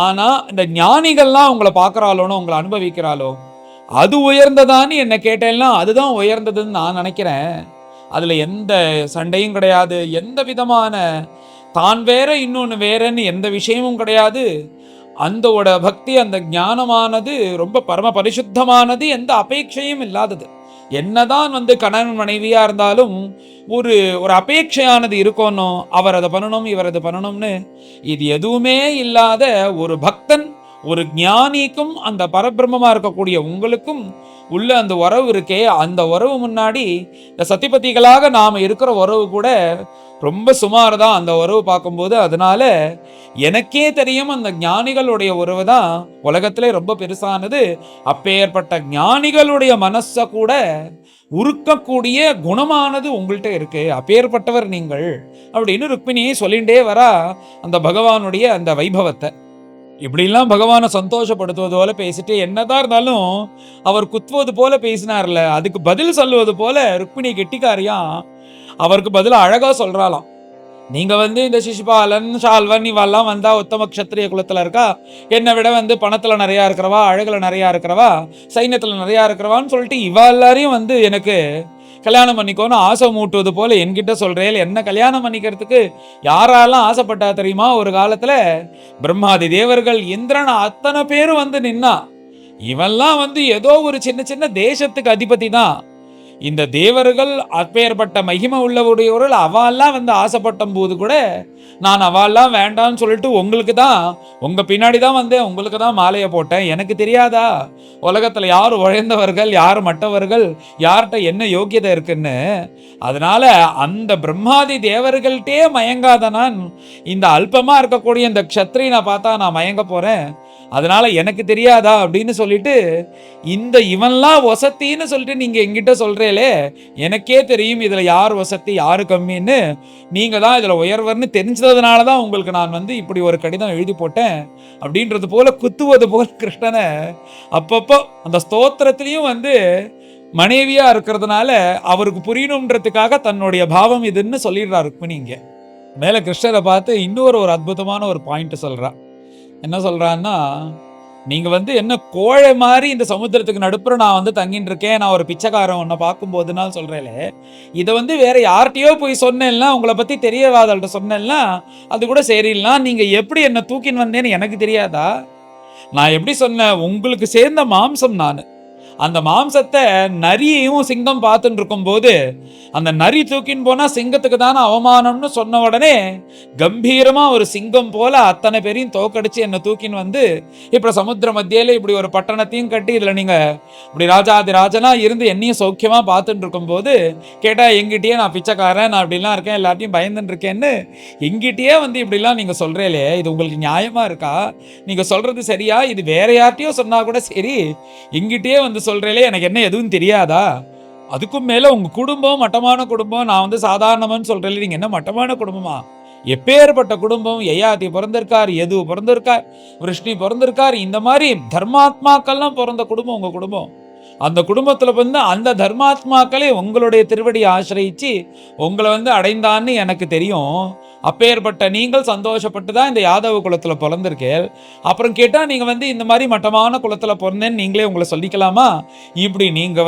ஆனா இந்த ஞானிகள்லாம் உங்களை பார்க்கறாளோன்னு உங்களை அனுபவிக்கிறாளோ அது உயர்ந்ததான்னு என்ன கேட்டேன்னா அதுதான் உயர்ந்ததுன்னு நான் நினைக்கிறேன். அதுல எந்த சண்டையும் கிடையாது, எந்த விதமான தான் வேற இன்னொன்னு வேறன்னு எந்த விஷயமும் கிடையாது. அந்தோட பக்தி, அந்த ஞானமானது ரொம்ப பரம பரிசுத்தமானது, எந்த அபேட்சையும் இல்லாதது. என்னதான் கணவன் மனைவியா இருந்தாலும் ஒரு ஒரு அபேட்சையானது இருக்கணும், அவர் அதை பண்ணணும் இவர் அதை பண்ணணும்னு. இது எதுவுமே இல்லாத ஒரு பக்தன் ஒரு ஞானிக்கும் அந்த பரபிரம்மமா இருக்கக்கூடிய உங்களுக்கும் உள்ள அந்த உறவு இருக்கே, அந்த உறவு முன்னாடி இந்த சத்திபதிகளாக நாம இருக்கிற உறவு கூட ரொம்ப சுமார் தான் அந்த உறவு பார்க்கும்போது. அதனால எனக்கே தெரியும் அந்த ஞானிகளுடைய உறவு தான் உலகத்திலே ரொம்ப பெருசானது. அப்பேற்பட்ட ஞானிகளுடைய மனசை கூட உருக்கக்கூடிய குணமானது உங்கள்கிட்ட இருக்கு, அப்பேற்பட்டவர் நீங்கள் அப்படின்னு ருக்மிணியை சொல்லிண்டே வரா அந்த பகவானுடைய அந்த வைபவத்தை. இப்படிலாம் பகவானை சந்தோஷப்படுத்துவது போல பேசிட்டு, என்னதான் இருந்தாலும் அவர் குத்துவது போல பேசினார்ல, அதுக்கு பதில் சொல்லுவது போல ருக்மிணி கெட்டிக்காரியா அவருக்கு பதில் அழகா சொல்றாளாம். நீங்க இந்த சிசுபாலன் ஷால்வன் இவெல்லாம் வந்தா உத்தம க்ஷத்திரிய குலத்துல இருக்கா, என்னை விட பணத்துல நிறையா இருக்கிறவா, அழகுல நிறையா இருக்கிறவா, சைன்யத்துல நிறையா இருக்கிறவான்னு சொல்லிட்டு இவ எல்லாரையும் எனக்கு கல்யாணம் பண்ணிக்கோன்னு ஆசை மூட்டுவது போல என்கிட்ட சொல்றேன். என்ன கல்யாணம் பண்ணிக்கிறதுக்கு யாரெல்லாம் ஆசைப்பட்டா தெரியுமா? ஒரு காலத்துல பிரம்மாதி தேவர்கள், இந்திரன், அத்தனை பேரும் நின்னா. இவெல்லாம் ஏதோ ஒரு சின்ன சின்ன தேசத்துக்கு அதிபதி தான். இந்த தேவர்கள் அப்பேற்பட்ட மகிமை உள்ளவருடையவர்கள் அவெல்லாம் ஆசைப்பட்ட போது கூட நான் அவெல்லாம் வேண்டான்னு சொல்லிட்டு உங்களுக்கு தான், உங்க பின்னாடி தான் உங்களுக்கு தான் மாலையை போட்டேன். எனக்கு தெரியாதா உலகத்துல யார் உழைந்தவர்கள், யார் மற்றவர்கள், யார்கிட்ட என்ன யோக்கியதை இருக்குன்னு? அதனால அந்த பிரம்மாதி தேவர்கள்ட்டே மயங்காத நான் இந்த அல்பமா இருக்கக்கூடிய இந்த க்ஷத்ரியனை பார்த்தா நான் மயங்க போறேன். அதனால எனக்கு தெரியாதா அப்படின்னு சொல்லிட்டு இந்த இவன்லாம் வசத்தின்னு சொல்லிட்டு நீங்க எங்கிட்ட சொல்றீங்களே, எனக்கே தெரியும் இதுல யார் வசதி யாரு கம்மின்னு. நீங்க தான் இதுல உயர்வர்னு தெரிஞ்சதுனாலதான் உங்களுக்கு நான் இப்படி ஒரு கடிதம் எழுதி போட்டேன் அப்படின்றது போல குத்துவது போல கிருஷ்ணனை அப்பப்போ அந்த ஸ்தோத்திரத்திலையும் மனைவியா இருக்கிறதுனால அவருக்கு புரியணுன்றதுக்காக தன்னுடைய பாவம் இதுன்னு சொல்லிடுறாரு ருக்மிணி. இங்க மேல கிருஷ்ணரை பார்த்து இன்னொரு அற்புதமான ஒரு பாயிண்ட் சொல்றா. என்ன சொல்றான்னா, நீங்க என்ன கோழை மாதிரி இந்த சமுத்திரத்துக்கு நடுப்புற நான் தங்கின்னு இருக்கேன், நான் ஒரு பிச்சைக்காரன் உன்னை பார்க்கும்போதுன்னா சொல்றேன். இதை வேற யார்கிட்டயோ போய் சொன்னேன்னா, உங்களை பத்தி தெரியவாதல்கிட்ட சொன்னேன்னா அது கூட சரியில்லாம். நீங்க எப்படி என்ன தூக்கின்னு வந்தேன்னு எனக்கு தெரியாதா? நான் எப்படி சொன்னேன், உங்களுக்கு சேர்ந்த மாம்சம் நான். அந்த மாம்சத்தை நரியையும் சிங்கம் பார்த்துட்டு இருக்கும் போது அந்த நரி தூக்கின்னு போனா சிங்கத்துக்கு தானே அவமானம்னு சொன்ன உடனே கம்பீரமா ஒரு சிங்கம் போல அத்தனை பேரையும் தோக்கடிச்சு என்னை தூக்கின்னு இப்ப சமுத்திர மத்தியில இப்படி ஒரு பட்டணத்தையும் கட்டி இதுல நீங்க இப்படி ராஜாதி ராஜனா இருந்து என்னையும் சௌக்கியமா பார்த்துட்டு இருக்கும் போது கேட்டா எங்கிட்டயே நான் பிச்சைக்காரன், நான் அப்படிலாம் இருக்கேன், எல்லாத்தையும் பயந்துட்டு இருக்கேன்னு எங்கிட்டயே இப்படிலாம் நீங்க சொல்றீங்களே, இது உங்களுக்கு நியாயமா இருக்கா? நீங்க சொல்றது சரியா? இது வேற யார்கிட்டயோ சொன்னா கூட சரி, எங்கிட்டயே சொல்றீங்களே, எனக்கு என்ன எதுவும் தெரியாதா? அதுக்கும் மேல உங்க குடும்பம் மட்டமான குடும்பம், நான் சாதாரணமான்னு சொல்றேன், நீங்க என்ன மட்டமான குடும்பமா? எப்பேற்பட்ட குடும்பம், யயாதி பிறந்திருக்கார், எது பிறந்திருக்கார், விஷ்ணு பிறந்திருக்கார், இந்த மாதிரி தர்மாத்மாக்கள்லாம் பிறந்த குடும்பம் உங்க குடும்பம். அந்த குடும்பத்துல அந்த தர்மாத்மாக்களே உங்களுடைய திருவடியை ஆசிரியிச்சு உங்களை அடைந்தான்னு எனக்கு தெரியும். அப்பேற்பட்ட நீங்கள் சந்தோஷப்பட்டு தான் இந்த யாதவ குலத்துல பிறந்திருக்கேன். அப்புறம் கேட்டா நீங்க இந்த மாதிரி மட்டமான குலத்துல பிறந்தேன்னு நீங்களே உங்களை சொல்லிக்கலாமா? இப்படி நீங்க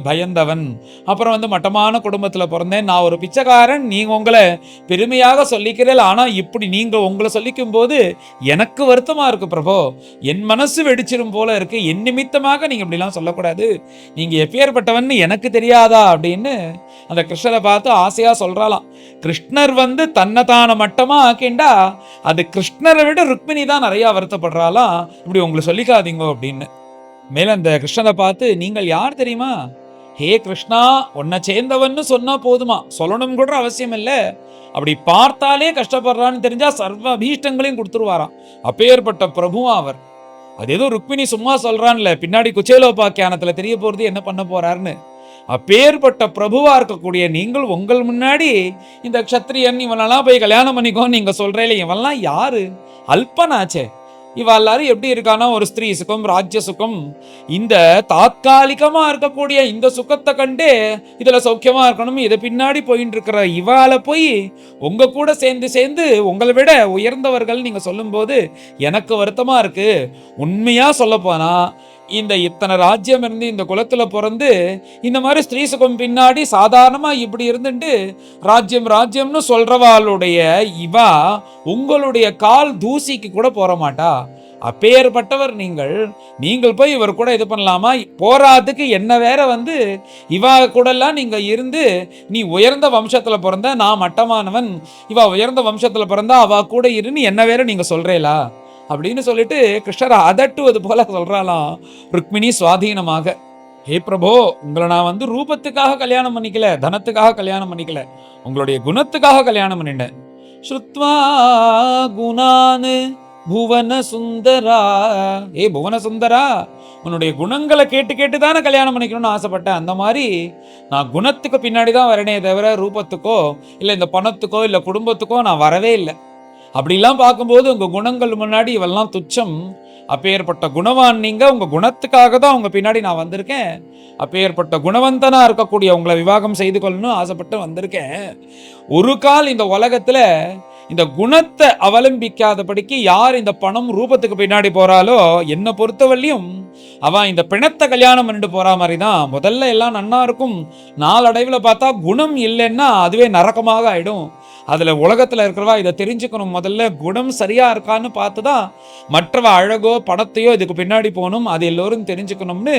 பயந்தவன், அப்புறம் மட்டமான குடும்பத்துல பிறந்தேன், நான் ஒரு பிச்சைக்காரன், நீங்க உங்களை பெருமையாக சொல்லிக்கிறீர்கள். ஆனா இப்படி நீங்க உங்களை சொல்லிக்கும் போது எனக்கு வருத்தமா இருக்கு பிரபு, என் மனசு வெடிச்சிரும் போல இருக்கு. என் நிமித்தமாக நீங்க இப்படிலாம் சொல்லக்கூடாது, நீங்க எப்பேற்பட்டவன் எனக்கு தெரியாதா அப்படின்னு அந்த கிருஷ்ணரை பார்த்து ஆசையா சொல்றாளாம். கிருஷ்ணர் தன்னைத்தான மட்டமா ஆக்கிண்டா அது கிருஷ்ணரை விட ருக்மிணி தான் நிறைய வருத்தப்படுறாளாம், இப்படி உங்களுக்கு சொல்லிக்காதீங்க அப்படின்னு. மேல அந்த கிருஷ்ணரை பார்த்து, நீங்கள் யார் தெரியுமா? ஹே கிருஷ்ணா, உன்னை சேர்ந்தவன்னு சொன்னா போதுமா, சொல்லணும் கூட அவசியம் இல்லை. அப்படி பார்த்தாலே கஷ்டப்படுறான்னு தெரிஞ்சா சர்வ அபீஷ்டங்களையும் கொடுத்துருவாராம். அப்பேற்பட்ட பிரபுவா அவர். அது ஏதோ ருக்மிணி சும்மா சொல்றான்ல, பின்னாடி குச்சேலோபாக்கியானத்துல தெரிய போறது என்ன பண்ண போறாருன்னு. அப்பேற்பட்ட பிரபுவா இருக்கக்கூடிய நீங்கள் உங்கள் முன்னாடி இந்த க்ஷத்ரியன் இவனெல்லாம் போய் கல்யாணம் பண்ணிக்கோன்னு நீங்க சொல்றீங்களே, இவெல்லாம் யாரு? அல்பனாச்சே. இவ எல்லாரும் எப்படி இருக்கானா, ஒரு ஸ்திரீ சுகம், ராஜ்ய சுகம், இந்த தாத்காலிகமா இருக்கக்கூடிய இந்த சுகத்தை கண்டு இதுல சௌக்கியமா இருக்கணும், இதை பின்னாடி போயிட்டு இருக்கிற இவால போய் உங்க கூட சேர்ந்து சேர்ந்து உங்களை விட உயர்ந்தவர்கள் நீங்க சொல்லும் போது எனக்கு வருத்தமா இருக்கு. உண்மையா சொல்ல போனா இந்த இத்தனை ராஜ்யம் இருந்து இந்த குலத்துல பிறந்து இந்த மாதிரி ஸ்திரீ சுகம் பின்னாடி சாதாரணமா இப்படி இருந்துட்டு ராஜ்யம் ராஜ்யம்னு சொல்றவாளுடைய இவா உங்களுடைய கால் தூசிக்கு கூட போற மாட்டா. அப்பேற்பட்டவர் நீங்கள் போய் இவர் கூட இது பண்ணலாமா? போராதுக்கு என்ன வேற இவா கூட எல்லாம் நீங்க இருந்து, நீ உயர்ந்த வம்சத்துல பிறந்த, நான் மட்டமானவன், இவா உயர்ந்த வம்சத்துல பிறந்தா அவ கூட இருன்னு என்ன வேற நீங்க சொல்றீங்களா? அப்படின்னு சொல்லிட்டு கிருஷ்ணரை அதட்டுவது போல சொல்றாளாம் ருக்மிணி சுவாதீனமாக. ஹே பிரபோ, உங்களை நான் வந்து ரூபத்துக்காக கல்யாணம் பண்ணிக்கல, தனத்துக்காக கல்யாணம் பண்ணிக்கல, உங்களுடைய குணத்துக்காக கல்யாணம் பண்ணிட்டேன். ஸ்ருத்வா குணான் புவன சுந்தரா, ஏ புவன சுந்தரா, உன்னுடைய குணங்களை கேட்டு கேட்டு தானே கல்யாணம் பண்ணிக்கணும்னு ஆசைப்பட்டேன். அந்த மாதிரி நான் குணத்துக்கு பின்னாடி தான் வரனே தவிர ரூபத்துக்கோ இல்லை இந்த பணத்துக்கோ இல்லை குடும்பத்துக்கோ நான் வரவே இல்லை. அப்படிலாம் பார்க்கும்போது உங்க குணங்கள் முன்னாடி இவெல்லாம் துச்சம். அப்பேற்பட்ட குணவான் நீங்க, உங்க குணத்துக்காக தான் உங்க பின்னாடி நான் வந்திருக்கேன். அப்பேற்பட்ட குணவந்தனா இருக்கக்கூடிய உங்களை விவாகம் செய்து கொள்ளணும் ஆசைப்பட்டு வந்திருக்கேன். ஒரு கால் இந்த உலகத்துல இந்த குணத்தை அவலம்பிக்காதபடிக்கு யார் இந்த பணம் ரூபத்துக்கு பின்னாடி போறாளோ, என்னை பொறுத்தவரையும் அவன் இந்த பிணத்தை கல்யாணம் பண்ணிட்டு போற மாதிரி தான். முதல்ல எல்லாம் நன்னா இருக்கும், நாளடைவில் பார்த்தா குணம் இல்லைன்னா அதுவே நரகமாக ஆயிடும். அதுல உலகத்துல இருக்கிறவா இதை தெரிஞ்சுக்கணும். முதல்ல குணம் சரியா இருக்கான்னு பார்த்துதான் மற்றவ அழகோ பணத்தையோ இதுக்கு பின்னாடி போகணும், அது எல்லோரும் தெரிஞ்சுக்கணும்னு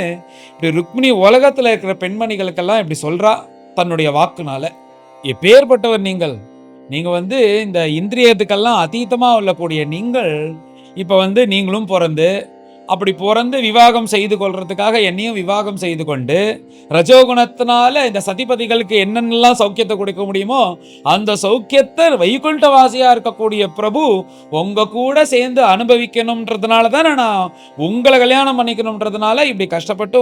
இப்படி ருக்மிணி உலகத்துல இருக்கிற பெண்மணிகளுக்கெல்லாம் இப்படி சொல்றா தன்னுடைய வாக்குனால. எப்பேற்பட்டவர் நீங்கள், நீங்க வந்து இந்த இந்திரியத்துக்கெல்லாம் அதீதமா உள்ளக்கூடிய நீங்கள் இப்ப வந்து நீங்களும் அப்படி பிறந்து விவாகம் செய்து கொள்றதுக்காக என்னையும் விவாகம் செய்து கொண்டு ரஜோகுணத்தினால இந்த சதிபதிகளுக்கு என்னென்னலாம் சௌக்கியத்தை கொடுக்க முடியுமோ அந்த சௌக்கியத்தை வைகுண்டவாசியா இருக்கக்கூடிய பிரபு உங்க கூட சேர்ந்து அனுபவிக்கணும்ன்றதுனால தானே நான் உங்களை கல்யாணம் பண்ணிக்கணும்ன்றதுனால இப்படி கஷ்டப்பட்டு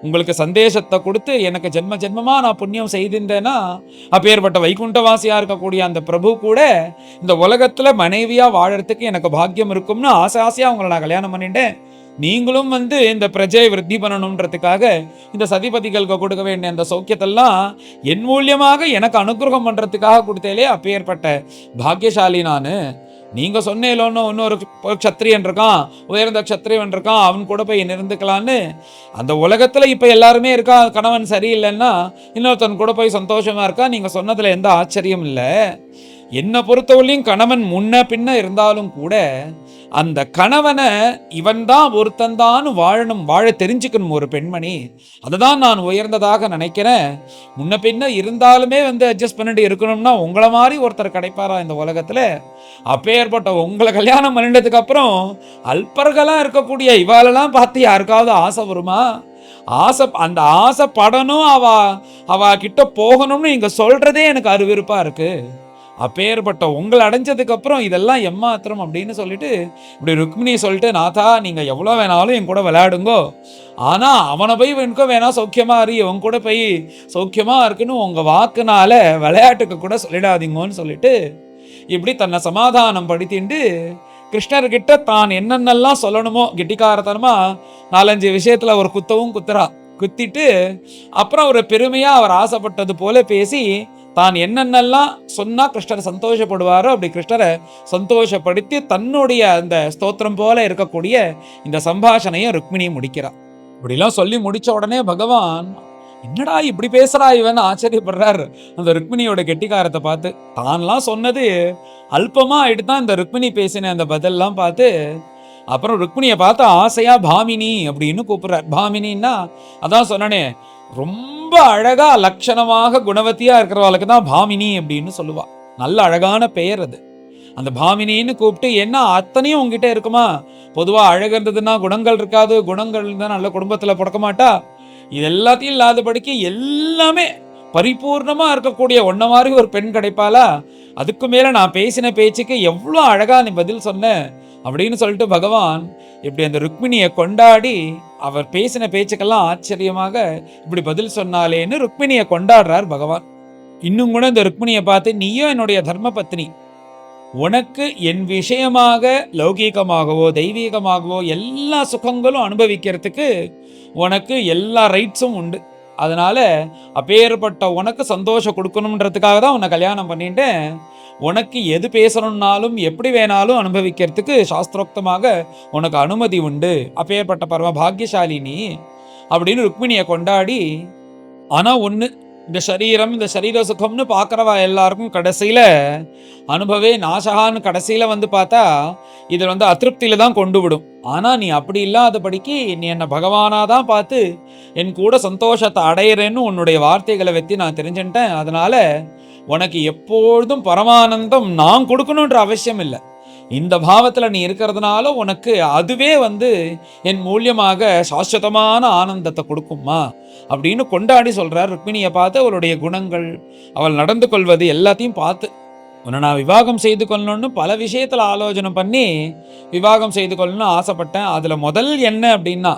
உங்களுக்கு சந்தேசத்தை கொடுத்து எனக்கு ஜென்ம ஜென்மமா நான் புண்ணியம் செய்திருந்தேன்னா அப்பேற்பட்ட வைகுண்டவாசியா இருக்கக்கூடிய அந்த பிரபு கூட இந்த உலகத்துல மனைவியா வாழறதுக்கு எனக்கு பாக்கியம் இருக்கும்னு ஆசையா உங்களை நான் கல்யாணம் பண்ணிட்டேன். நீங்களும் வந்து இந்த பிரஜையை விருத்தி பண்ணணும்ன்றதுக்காக இந்த சதிபதிகளுக்கு கொடுக்க வேண்டிய அந்த சௌக்கியத்தெல்லாம் என் மூலியமாக எனக்கு அனுகிரகம் பண்றதுக்காக கொடுத்தேலே அப்பேற்பட்ட பாக்கியசாலி நானு. நீங்க சொன்னேலோன்னு இன்னொரு க்ஷத்திரியன் இருக்கான், உயர்ந்த க்ஷத்திரியன் இருக்கான், அவன் கூட போய் நிறந்துக்கலான்னு அந்த உலகத்துல இப்ப எல்லாருமே இருக்கா. கணவன் சரியில்லைன்னா இன்னொருத்தன் கூட போய் சந்தோஷமா இருக்கா. நீங்க சொன்னதுல எந்த ஆச்சரியம் இல்லை. என்னை பொறுத்தவரையும் கணவன் முன்ன பின்ன இருந்தாலும் கூட அந்த கணவனை இவன் தான் ஒருத்தந்தான் வாழ தெரிஞ்சுக்கணும் ஒரு பெண்மணி. அதுதான் நான் உயர்ந்ததாக நினைக்கிறேன். முன்ன பின்ன இருந்தாலுமே வந்து அட்ஜஸ்ட் பண்ணிட்டு இருக்கணும்னா உங்களை மாதிரி ஒருத்தர் கிடைப்பாரா இந்த உலகத்துல? அப்பேற்பட்ட உங்களை கல்யாணம் பண்ணிட்டதுக்கு அப்புறம் அல்பர்களா இருக்கக்கூடிய இவாளெல்லாம் பார்த்து யாருக்காவது ஆசை வருமா? அந்த ஆசைப்படணும், அவ கிட்ட போகணும்னு நீங்க சொல்றதே எனக்கு அருவிருப்பா இருக்கு. அப்பேற்பட்ட உங்களை அடைஞ்சதுக்கு அப்புறம் இதெல்லாம் எம்மாத்திரம் அப்படின்னு சொல்லிட்டு இப்படி ருக்மிணி சொல்லிட்டு, நாதா நீங்க எவ்வளவு வேணாலும் என் கூட விளையாடுங்கோ, ஆனா அவனை போய் வெனுக்க வேணா சௌக்கியமா அறி, உன் கூட போய் சௌக்கியமா இருக்குன்னு உங்க வாக்குனால விளையாட்டுக்கு கூட சொல்லிடாதீங்கன்னு சொல்லிட்டு இப்படி தன்னை சமாதானம் படுத்திண்டு கிருஷ்ணர்கிட்ட தான் என்னென்னலாம் சொல்லணுமோ கெட்டிக்காரத்தனமா 4-5 விஷயத்துல ஒரு குத்துறா. குத்திட்டு அப்புறம் ஒரு பெருமையா அவர் ஆசைப்பட்டது போல பேசி தான் என்னென்னலாம் சொன்னா கிருஷ்ணர் சந்தோஷப்படுவாரோ அப்படி கிருஷ்ணரை சந்தோஷப்படுத்தி தன்னுடைய அந்த ஸ்தோத்திரம் போல இருக்கக்கூடிய இந்த சம்பாஷணையை ருக்மிணி முடிக்கிறார். இப்படிலாம் சொல்லி முடிச்ச உடனே பகவான் என்னடா இப்படி பேசுறா இவன் ஆச்சரியப்படுறாரு அந்த ருக்மிணியோட கெட்டிக்காரத்தை பார்த்து. தான்லாம் சொன்னது அல்பமா ஆயிட்டு தான் இந்த ருக்மிணி பேசின அந்த பதிலெல்லாம் பார்த்து அப்புறம் ருக்மிணியை பார்த்து ஆசையா பாமினி அப்படின்னு கூப்பிடுறார். பாமினின்னா அதான் சொன்னனே, ரொம்ப அழகா லட்சணமாக குணவத்தியா இருக்கிறவளுக்கு தான் பாமினி அப்படின்னு சொல்லுவா. நல்ல அழகான பெயர் அது. அந்த பாமினின்னு கூப்பிட்டு என்ன அத்தனையும் உங்ககிட்ட இருக்குமா? பொதுவா அழகு இருந்ததுன்னா குணங்கள் இருக்காது, குணங்கள் இருந்தா நல்ல குடும்பத்துல பிறக்க மாட்டா. இது எல்லாத்தையும் இல்லாதபடிக்கு எல்லாமே பரிபூர்ணமா இருக்கக்கூடிய ஒன்ன மாதிரி ஒரு பெண் கிடைப்பாளா? அதுக்கு மேல நான் பேசின பேச்சுக்கு எவ்வளோ அழகா நீ பதில் சொன்ன அப்படின்னு சொல்லிட்டு பகவான் இப்படி அந்த ருக்மிணியை கொண்டாடி அவர் பேசின பேச்சுக்கெல்லாம் ஆச்சரியமாக இப்படி பதில் சொன்னாலேன்னு ருக்மிணியை கொண்டாடுறார் பகவான். இன்னும் கூட இந்த ருக்மிணியை பார்த்து, நீயும் என்னுடைய தர்ம பத்னி, உனக்கு என் விஷயமாக லௌகீகமாகவோ தெய்வீகமாகவோ எல்லா சுகங்களும் அனுபவிக்கிறதுக்கு உனக்கு எல்லா ரைட்ஸும் உண்டு. அதனால அப்பேற்பட்ட உனக்கு சந்தோஷம் கொடுக்கணுன்றதுக்காக தான் உன்னை கல்யாணம் பண்ணிட்டேன். உனக்கு எது பேசணும்னாலும் எப்படி வேணாலும் அனுபவிக்கிறதுக்கு சாஸ்திரோக்தமாக உனக்கு அனுமதி உண்டு. அப்பேற்பட்ட பரம பாக்கியசாலினி அப்படின்னு ருக்மிணியை கொண்டாடி. ஆனா ஒண்ணு, இந்த சரீர சுகம்னு பார்க்குறவா எல்லாருக்கும் கடைசியில அனுபவே நாசகான்னு கடைசியில வந்து பார்த்தா இதில் வந்து அதிருப்தியில தான் கொண்டு விடும். ஆனா நீ அப்படி இல்லாதபடிக்கு நீ என்னை பகவானாதான் பார்த்து என் கூட சந்தோஷத்தை அடையிறேன்னு உன்னுடைய வார்த்தைகளை வச்சு நான் தெரிஞ்சுட்டேன். அதனால உனக்கு எப்பொழுதும் பரமானந்தம் நான் கொடுக்கணுன்ற அவசியம் இல்லை. இந்த பாவத்துல நீ இருக்கிறதுனால உனக்கு அதுவே என் மூலியமாக சாஸ்வதமான ஆனந்தத்தை கொடுக்குமா அப்படின்னு கொண்டாடி சொல்றார். ருக்மிணியை பார்த்து அவளுடைய குணங்கள், அவள் நடந்து கொள்வது எல்லாத்தையும் பார்த்து, உன்னை நான் விவாகம் செய்து கொள்ளணும்னு பல விஷயத்துல ஆலோசனை பண்ணி விவாகம் செய்து கொள்ளணும்னு ஆசைப்பட்டேன். அதுல முதல் என்ன அப்படின்னா,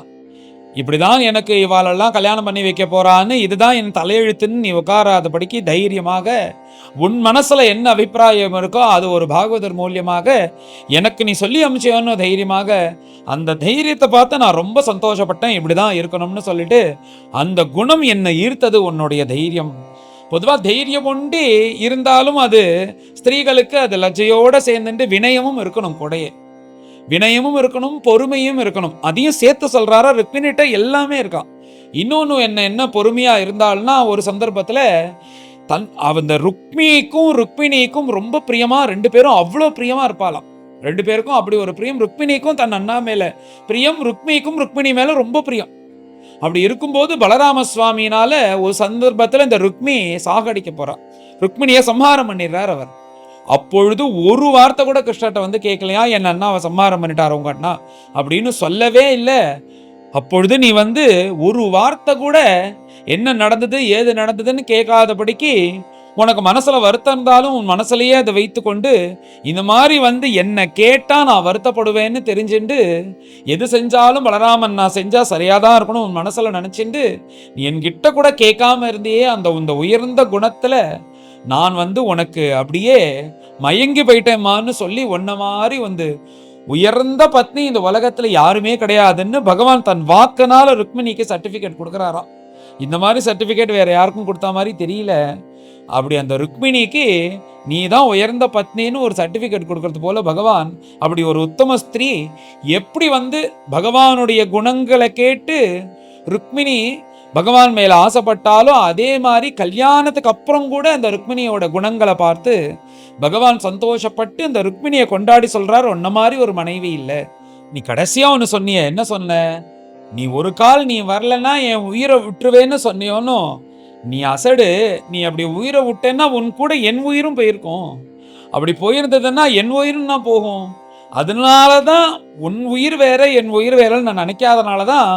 இப்படிதான் எனக்கு இவாளெல்லாம் கல்யாணம் பண்ணி வைக்க போறான்னு, இதுதான் என் தலையெழுத்துன்னு நீ உட்காராதபடிக்கு தைரியமாக உன் மனசுல என்ன அபிப்பிராயம் இருக்கோ அது ஒரு பாகவதர் மூலியமாக எனக்கு நீ சொல்லி அமிச்சியோன்னு தைரியமாக, அந்த தைரியத்தை பார்த்து நான் ரொம்ப சந்தோஷப்பட்டேன். இப்படிதான் இருக்கணும்னு சொல்லிட்டு அந்த குணம் என்னை ஈர்த்தது, உன்னுடைய தைரியம். பொதுவாக தைரியம் ஒண்டி இருந்தாலும் அது ஸ்திரீகளுக்கு அது லஜ்ஜையோட சேர்ந்துட்டு வினயமும் இருக்கணும், கூடயே வினயமும் இருக்கணும், பொறுமையும் இருக்கணும். அதையும் சேர்த்து சொல்றாரா. ருக்மிணிட்ட எல்லாமே இருக்கான். இன்னொன்னு என்ன பொறுமையா இருந்தால்னா, ஒரு சந்தர்ப்பத்துல அந்த ருக்மிணிக்கும் ரொம்ப பிரியமா, ரெண்டு பேரும் அவ்வளோ பிரியமா இருப்பாளாம். ரெண்டு பேருக்கும் அப்படி ஒரு பிரியம். ருக்மிணிக்கும் தன் அண்ணா மேல பிரியம், ருக்மிணி மேல ரொம்ப பிரியம். அப்படி இருக்கும்போது பலராம சுவாமியினால ஒரு சந்தர்ப்பத்துல இந்த ருக்மி சாகடிக்க போறான். ருக்மிணியை சம்ஹாரம் பண்ணிடுறார் அவர். அப்பொழுது ஒரு வார்த்தை கூட கிருஷ்ணர்ட்ட கேட்கலையா, என் அண்ணாவை சம்ஹாரம் பண்ணிட்டார் உங்க அண்ணா அப்படின்னு சொல்லவே இல்லை. அப்பொழுது நீ ஒரு வார்த்தை கூட என்ன நடந்தது ஏது நடந்ததுன்னு கேட்காதபடிக்கு, உனக்கு மனசுல வருத்தம் இருந்தாலும் உன் மனசுலயே அதை வைத்து கொண்டு, இந்த மாதிரி என்ன கேட்டா நான் வருத்தப்படுவேன்னு தெரிஞ்சுண்டு, எது செஞ்சாலும் பலராமன் நான் செஞ்சா சரியாதான் இருக்கணும் உன் மனசுல நினைச்சுண்டு, நீ என்கிட்ட கூட கேட்காம இருந்தியே. அந்த உயர்ந்த குணத்துல நான் உனக்கு அப்படியே மயங்கி போயிட்டேம்மான்னு சொல்லி, ஒன்ன மாதிரி உயர்ந்த பத்னி இந்த உலகத்துல யாருமே கிடையாதுன்னு பகவான் தன் வாக்கனால ருக்மிணிக்கு சர்டிபிகேட் கொடுக்குறாராம். இந்த மாதிரி சர்டிபிகேட் வேற யாருக்கும் கொடுத்த மாதிரி தெரியல. அப்படி அந்த ருக்மிணிக்கு நீ தான் உயர்ந்த பத்னின்னு ஒரு சர்டிபிகேட் கொடுக்கறது போல பகவான் அப்படி ஒரு உத்தம ஸ்திரீ எப்படி பகவானுடைய குணங்களை கேட்டு ருக்மிணி பகவான் மேல ஆசைப்பட்டாலும், அதே மாதிரி கல்யாணத்துக்கு அப்புறம் கூட அந்த ருக்மிணியோட குணங்களை பார்த்து பகவான் சந்தோஷப்பட்டு அந்த ருக்மிணியை கொண்டாடி சொல்றார், உன்ன மாதிரி ஒரு மனைவி இல்லை. நீ கடைசியா ஒன்னு சொன்னிய, என்ன சொன்ன? நீ ஒரு கால் நீ வரலன்னா என் உயிரை விட்டுருவேன்னு சொன்னியோன்னு, நீ அசடு. நீ அப்படி உயிரை விட்டேன்னா உன் கூட என் உயிரும் போயிருக்கும். அப்படி போயிருந்ததுன்னா என் உயிரும் தான் போகும். அதனாலதான் உன் உயிர் வேற என் உயிர் வேறன்னு நான் நினைக்காதனாலதான்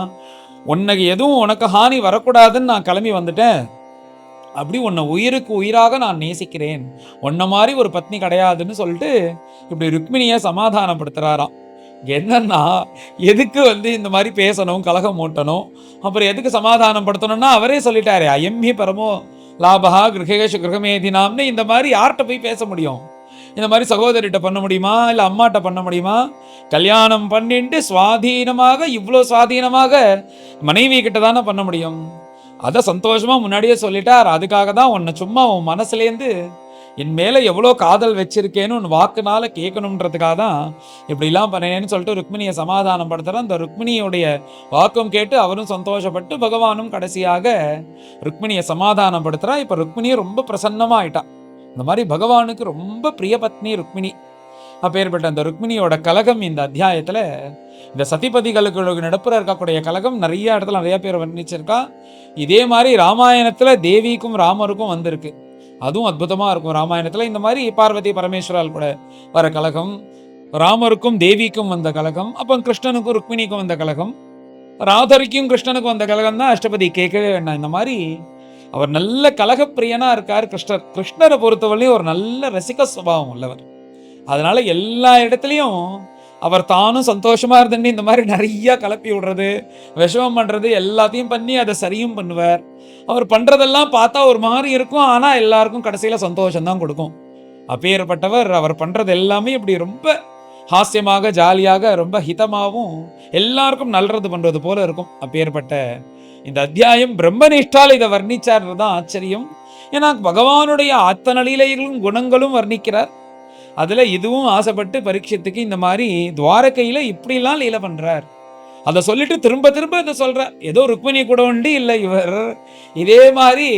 உனக்கு ஹானி வரக்கூடாதுன்னு நான் கிளம்பி வந்துட்டேன். அப்படி உன்னை உயிருக்கு உயிராக நான் நேசிக்கிறேன், உன்ன மாதிரி ஒரு பத்னி கிடையாதுன்னு சொல்லிட்டு இப்படி ருக்மிணியை சமாதானப்படுத்துறாராம். என்னன்னா, எதுக்கு இந்த மாதிரி பேசணும், கலகம் மூட்டணும், அப்புறம் எதுக்கு சமாதானம் படுத்தணும்னா அவரே சொல்லிட்டாரு, அயம்ஹி பரமோ லாபகா கிரகேஷு கிரகமேதினாம்னு. இந்த மாதிரி யார்கிட்ட போய் பேச முடியும்? இந்த மாதிரி சகோதரிட்ட பண்ண முடியுமா, இல்லை அம்மாட்ட பண்ண முடியுமா? கல்யாணம் பண்ணிட்டு சுவாதீனமாக, இவ்வளோ சுவாதீனமாக மனைவி கிட்ட தானே பண்ண முடியும். அதை சந்தோஷமா முன்னாடியே சொல்லிட்டார். அதுக்காக தான் உன்னை சும்மா உன் மனசுலேருந்து என் மேல எவ்வளோ காதல் வச்சிருக்கேன்னு உன் வாக்குனால கேட்கணுன்றதுக்காக தான் இப்படிலாம் பண்ணேன்னு சொல்லிட்டு ருக்மிணியை சமாதானம் படுத்துற. அந்த ருக்மிணியுடைய வாக்கும் கேட்டு அவரும் சந்தோஷப்பட்டு பகவானும் கடைசியாக ருக்மிணியை சமாதானம் படுத்துறா. இப்ப ருக்மிணியை ரொம்ப பிரசன்னமா ஆயிட்டான். இந்த மாதிரி பகவானுக்கு ரொம்ப பிரிய பத்னி ருக்மிணி. அப்பேற்பட்ட அந்த ருக்மிணியோட கலகம் இந்த அத்தியாயத்துல, இந்த சதிபதிகளுக்கு நடுப்புற இருக்கக்கூடிய கலகம் நிறைய இடத்துல நிறைய பேர் வர்ணிச்சிருக்கா. இதே மாதிரி ராமாயணத்துல தேவிக்கும் ராமருக்கும் வந்திருக்கு. அதுவும் அற்புதமா இருக்கும். ராமாயணத்துல இந்த மாதிரி பார்வதி பரமேஸ்வரால் கூட வர கலகம், ராமருக்கும் தேவிக்கும் வந்த கலகம், அப்போ கிருஷ்ணனுக்கும் ருக்மிணிக்கும் வந்த கலகம், ராதரிக்கும் கிருஷ்ணனுக்கும் வந்த கலகம் தான் அஷ்டபதி கேட்கவே வேண்டாம். இந்த மாதிரி அவர் நல்ல கலகப்பிரியனா இருக்கார் கிருஷ்ணர். கிருஷ்ணரை பொறுத்தவரையும் ஒரு நல்ல ரசிக சுபாவம் உள்ளவர். அதனால எல்லா இடத்துலையும் அவர் தானும் சந்தோஷமா இருந்துட்டு இந்த மாதிரி நிறைய கலப்பி விடுறது, விஷமம் பண்றது எல்லாத்தையும் பண்ணி அதை சரியும் பண்ணுவார். அவர் பண்றதெல்லாம் பார்த்தா ஒரு மாதிரி இருக்கும், ஆனா எல்லாருக்கும் கடைசியில சந்தோஷம்தான் கொடுக்கும். அப்பேற்பட்டவர் அவர் பண்றது எல்லாமே இப்படி ரொம்ப ஹாஸ்யமாக, ஜாலியாக, ரொம்ப ஹிதமாகவும் எல்லாருக்கும் நல்லது பண்றது போல இருக்கும். அப்பேற்பட்ட இந்த அத்தியாயம் பிரம்மனிஷ்டால் இதை வர்ணிச்சார்தான் ஆச்சரியம். ஏன்னா பகவானுடைய அத்தனை லீலைகளும் குணங்களும் வர்ணிக்கிறார். அதுல இதுவும் ஆசைப்பட்டு பரீட்சித்துக்கு இந்த மாதிரி துவாரகையில இப்படிலாம் லீலை பண்றார். அதை சொல்லிட்டு திரும்ப திரும்ப இதை சொல்றார். ஏதோ ருக்மிணி கூட உண்டு இல்லை, இவர் இதே மாதிரி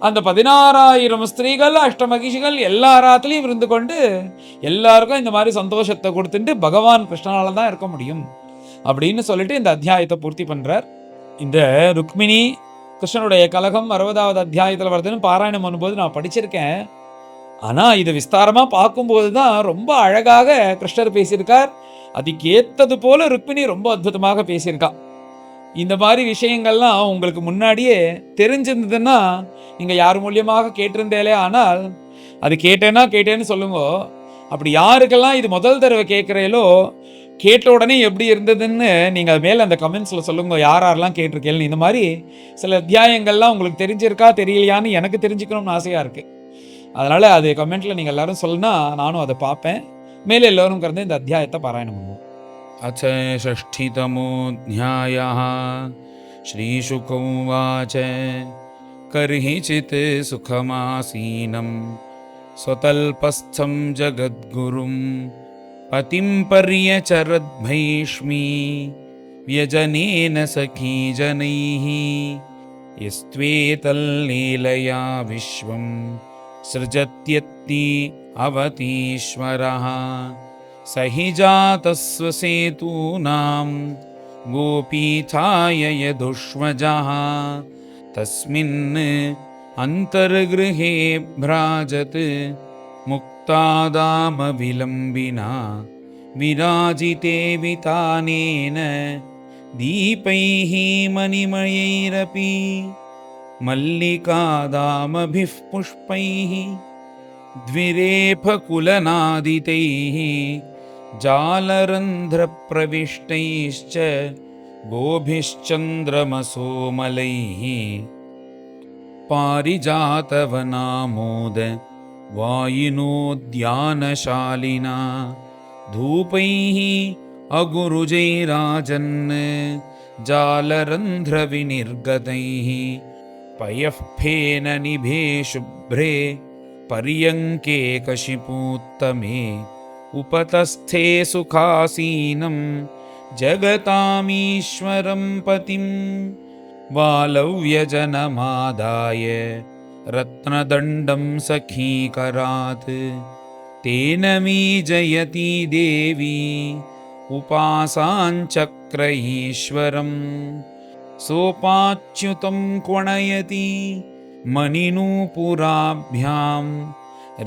அந்த 16,000 ஸ்திரீகள் அஷ்டமகிஷிகள் எல்லா ராத்திலையும் இருந்து கொண்டு எல்லாருக்கும் இந்த மாதிரி சந்தோஷத்தை கொடுத்துட்டு பகவான் கிருஷ்ணனால தான் இருக்க முடியும் அப்படின்னு சொல்லிட்டு இந்த அத்தியாயத்தை பூர்த்தி பண்றார். இந்த ருக்மிணி கிருஷ்ணனுடைய கலகம் 60வது அத்தியாயத்தில் வருதுன்னு பாராயணம் பண்ணும்போது நான் படிச்சிருக்கேன். ஆனா இது விஸ்தாரமா பார்க்கும்போது தான் ரொம்ப அழகாக கிருஷ்ணர் பேசியிருக்கார். அதுக்கு ஏத்தது போல ருக்மிணி ரொம்ப அற்புதமாக பேசியிருக்கா. இந்த மாதிரி விஷயங்கள்லாம் உங்களுக்கு முன்னாடியே தெரிஞ்சிருந்ததுன்னா நீங்க யார் மூலியமாக கேட்டிருந்தேலே, ஆனால் அது கேட்டேன்னு சொல்லுங்க. அப்படி யாருக்கெல்லாம் இது முதல் தடவை கேட்குறீங்களோ, கேட்ட உடனே எப்படி இருந்ததுன்னு நீங்க அது மேல அந்த கமெண்ட்ஸ்ல சொல்லுங்க. யார் யாரெல்லாம் கேட்டிருக்கேன்னு. இந்த மாதிரி சில அத்தியாயங்கள்லாம் உங்களுக்கு தெரிஞ்சிருக்கா தெரியலையான்னு எனக்கு தெரிஞ்சுக்கணும்னு ஆசையா இருக்கு. அதனால அது கமெண்ட்ல நீங்க எல்லாரும் சொல்லுனா நானும் அதை பார்ப்பேன். மேலே எல்லாரும் கலந்து இந்த அத்தியாயத்தை பாராயணம் பண்ணுவோம். अथ षष्ठीतमोऽध्यायः श्रीशुक उवाच कर्हिचित् सुखमासीनं स्वतल्पस्थं जगद्गुरुं पतिं पर्यचरद्भैष्मी व्यजनेन सखीजनैः यस्त्वेतल्लीलया विश्वं सृजत्यत्ति अवतीश्वरः स हि जातस्वसेतूनां गोपीठाय यदुष्वजः तस्मिन् अन्तर्गृहे भ्राजत् मुक्तादामविलम्बिना विराजिते वितानेन दीपैः मणिमयैरपि मल्लिकादामभिः पुष्पैः द्विरेफकुलनादितैः जालरन्ध्रप्रविष्टैश्च गोभिश्चन्द्रमसोमलैः पारिजातवनामोद वायिनोद्यानशालिना धूपैः अगुरुजैराजन् जालरन्ध्रविनिर्गतैः पयः फेननिभे शुभ्रे पर्यङ्के कशिपूत्तमे उपतस्थे सुखासीनं जगतामीश्वरं पतिं वालव्यजनमादाय रत्नदण्डं सखीकरात् तेन मी जयती देवी उपासाञ्चक्र ईश्वरं सोपाच्युतं क्वणयति मणिनूपुराभ्यां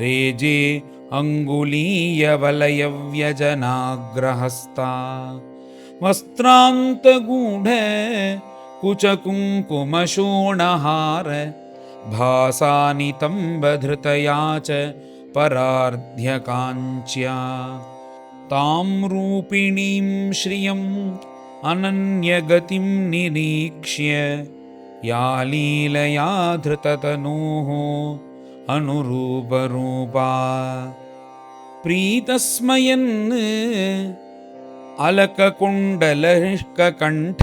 रेजे अङ्गुलीयवलयव्यजनाग्रहस्ता वस्त्रान्तगूढ कुचकुङ्कुमशोणहार भासानितम्बधृतया च परार्ध्यकाञ्च्या तां रूपिणीं श्रियम् अनन्यगतिं निरीक्ष्य या लीलया धृततनोः अनुरूपरूपा प्रीतस्मयन् अलककुण्डलहिष्ककण्ठ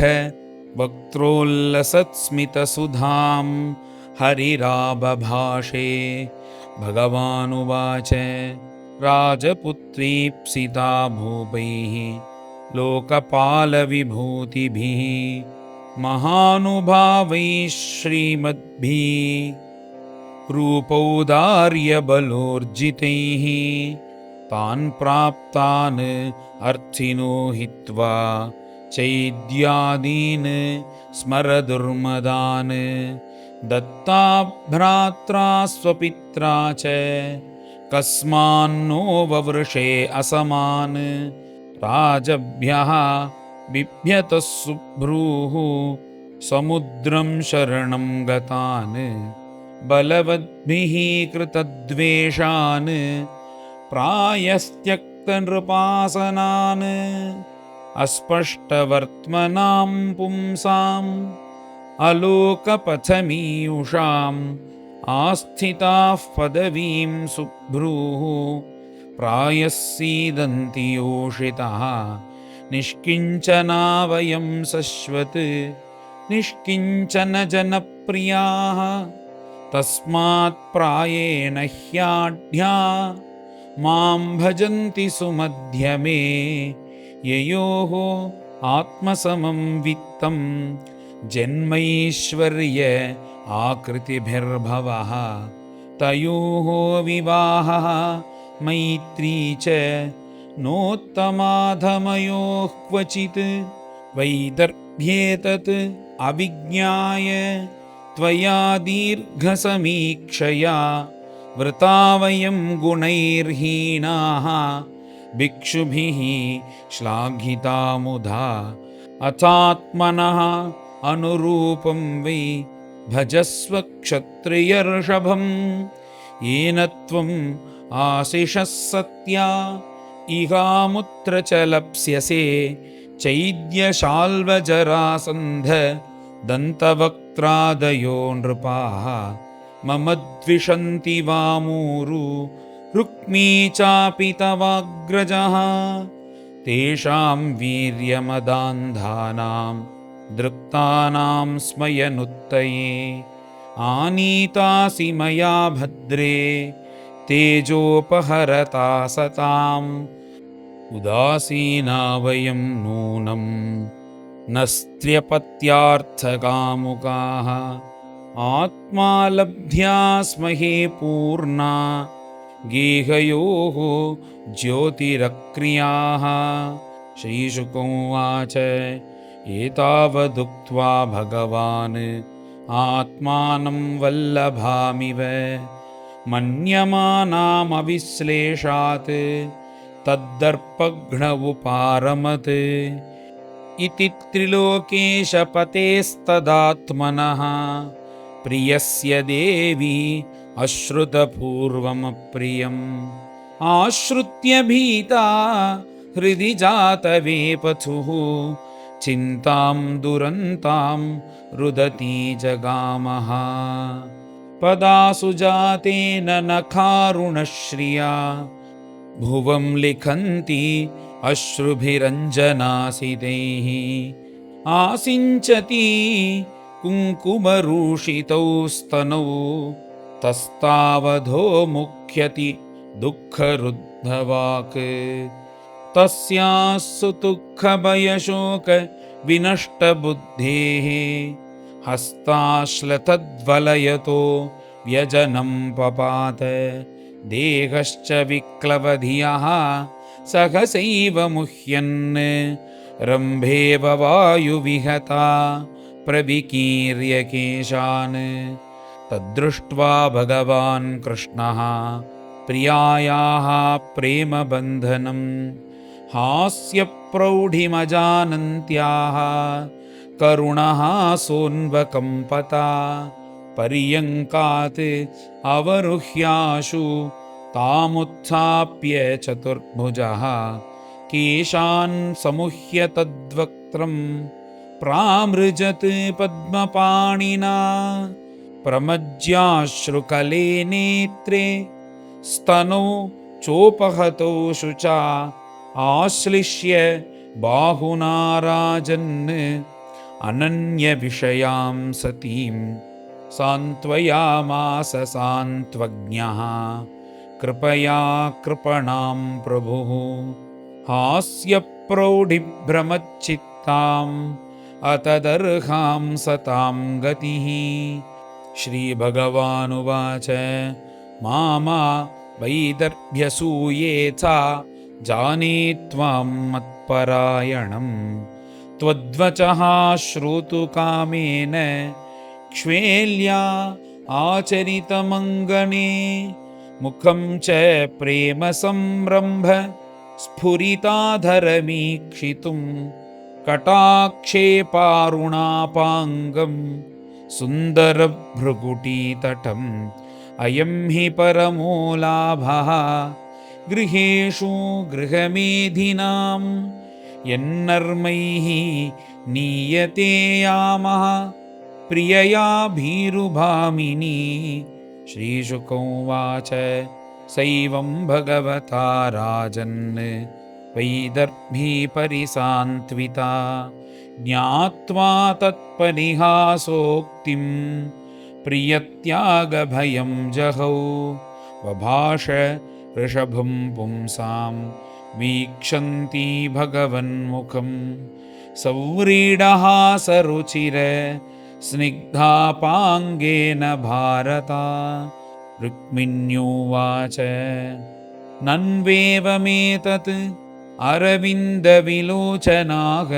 वक्त्रोल्लसत्स्मितसुधां हरिराबभाषे भगवानुवाच राजपुत्रीप्सिता भूपैः लोकपालविभूतिभिः महानुभावैः श्रीमद्भिः रूपौदार्यबलोर्जितैः तान् प्राप्तान् अर्थिनो हित्वा चैद्यादीन् स्मरदुर्मदान् दत्ता भ्रात्रा स्वपित्रा च कस्मान्नो ववृषे असमान् राजभ्यः बिभ्यतः सुभ्रूः समुद्रं शरणं गतान् बलवद्भिः कृतद्वेषान् प्रायस्त्यक्तनृपासनान् अस्पष्टवर्त्मनां पुंसाम् अलोकपथमीयुषाम् आस्थिताः पदवीं सुभ्रूः प्रायस्सीदन्ति योषितः निष्किञ्चना वयं शश्वत् निष्किञ्चन जनप्रियाः तस्मात् प्रायेण ह्याढ्या मां भजन्ति सुमध्यमे ययोः आत्मसमं वित्तं जन्मैश्वर्य आकृतिभिर्भवः तयोः विवाहः मैत्री च नोत्तमाधमयोः क्वचित् वैदर्भ्येतत् अविज्ञाय त्वया दीर्घसमीक्षया वृता वयं गुणैर्हीनाः भिक्षुभिः श्लाघिता मुधा अथात्मनः अनुरूपं वै भजस्व क्षत्रियर्षभम् येन त्वम् आशिषः सत्या इहामुत्र च लप्स्यसे चैद्यशाल्वजरासन्ध दन्तवक्त्रादयो नृपाः मम द्विषन्ति वामूरु रुक्मी चापि तवाग्रजः तेषां वीर्यमदान्धानां दृप्तानां स्मयनुत्तये आनीतासि मया भद्रे तेजोपहरता सताम् उदासीना वयं नूनं न स्त्र्यपत्यार्थकामुकाः आत्मा लब्ध्या स्महे पूर्णा गेहयोः ज्योतिरक्रियाः। श्रीशुक उवाच एतावदुक्त्वा भगवान् आत्मानं वल्लभामिव मन्यमानामविश्लेषात् तद्दर्पघ्न उपारमत् इति त्रिलोकेशपतेस्तदात्मनः प्रियस्य देवी अश्रुतपूर्वमप्रियम् आश्रुत्य भीता हृदि जातवेपथुः चिन्तां दुरन्तां रुदती जगामः पदासु जातेन नखारुणश्रिया भुवं लिखन्ति अश्रुभिरञ्जनासितैः आसिञ्चति कुङ्कुमरूषितौ स्तनौ तस्तावधो मुख्यति दुःखरुद्धवाक् तस्यास्सु दुःखभयशोक विनष्टबुद्धेः हस्ताश्लतद्वलयतो व्यजनं पपात देहश्च विक्लवधियः सहसैव मुह्यन् रम्भेव वायुविहता प्रविकीर्य केशान् तद्दृष्ट्वा भगवान् कृष्णः प्रियायाः प्रेमबन्धनं हास्यप्रौढिमजानन्त्याः करुणः सोऽन्वकम्पता पर्यङ्कात् अवरुह्याशु तामुत्थाप्य चतुर्भुजः केशान् समुह्य तद्वक्त्रं प्रामृजत् पद्मपाणिना प्रमज्याश्रुकले नेत्रे स्तनौ चोपहतौ शुचा आश्लिष्य बाहुना राजन् अनन्यविषयां सतीं सान्त्वयामास सान्त्वज्ञः कृपया कृपणां प्रभुः हास्यप्रौढिभ्रमच्चित्ताम् अतदर्हां सतां गतिः। श्रीभगवानुवाच मामा वैदर्भ्यसूयेथा जाने त्वां मत्परायणं त्वद्वचः श्रोतुकामेन क्ष्वेल्या आचरितमङ्गने मुखं च प्रेमसंरम्भ स्फुरिताधरमीक्षितुं कटाक्षेपारुणापाङ्गं सुन्दरभ्रुकुटीतटम् अयं हि परमो लाभः गृहेषु गृहमेधिनां यन्नर्मैः नीयते यामः प्रियया भीरुभामिनी। श्रीशुक उवाच सैवं भगवता राजन् वैदर्भी परिसान्त्विता ज्ञात्वा तत्परिहासोक्तिं प्रियत्यागभयं जहौ बभाष ऋषभं पुंसां वीक्षन्ती भगवन्मुखं सव्रीडहासरुचिर स्निग्धापाङ्गेन भारता। रुक्मिण्युवाच नन्वेवमेतत् अरविन्दविलोचनाः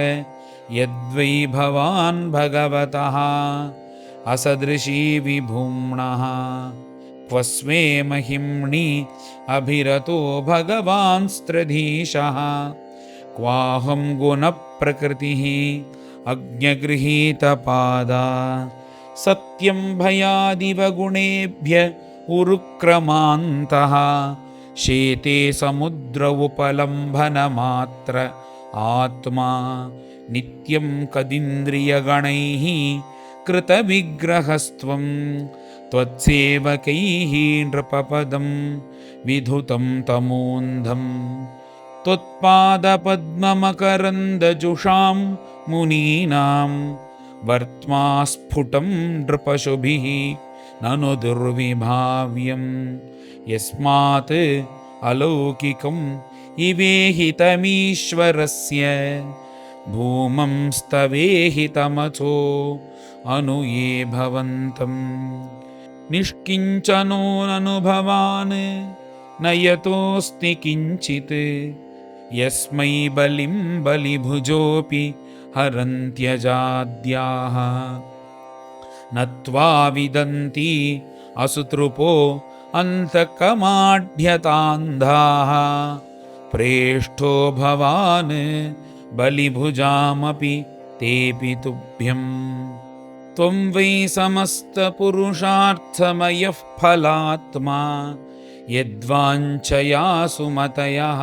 यद्वै भवान् भगवतः असदृशी विभुम्नः क्वस्मे महिम्नि अभिरतो भगवांस्त्रधीशः क्वाहं गुणप्रकृतिः अज्ञगृहीतपादा सत्यं भयादिव गुणेभ्य उरुक्रमान्तः शेते समुद्र उपलम्भनमात्र आत्मा नित्यं कदिन्द्रियगणैः कृतविग्रहस्त्वं त्वत्सेवकैः नृपपदं विधुतं तमोन्धं त्वत्पादपद्ममकरन्दजुषां मुनीनां वर्त्मा स्फुटं नृपशुभिः ननु दुर्विभाव्यं यस्मात् अलौकिकम् इवेहितमीश्वरस्य भूमं स्तवेहितमथो अनुये भवन्तं निष्किञ्चनो ननु भवान् न यतोऽस्ति किञ्चित् यस्मै बलिं बलिभुजोऽपि हरन्त्यजाद्याः नत्वा विदन्ति असुतृपो अन्तकमाढ्यतान्धाः प्रेष्ठो भवान् बलिभुजामपि तेऽपि तुभ्यं त्वं वै समस्तपुरुषार्थमयः फलात्मा यद्वाञ्छया सुमतयः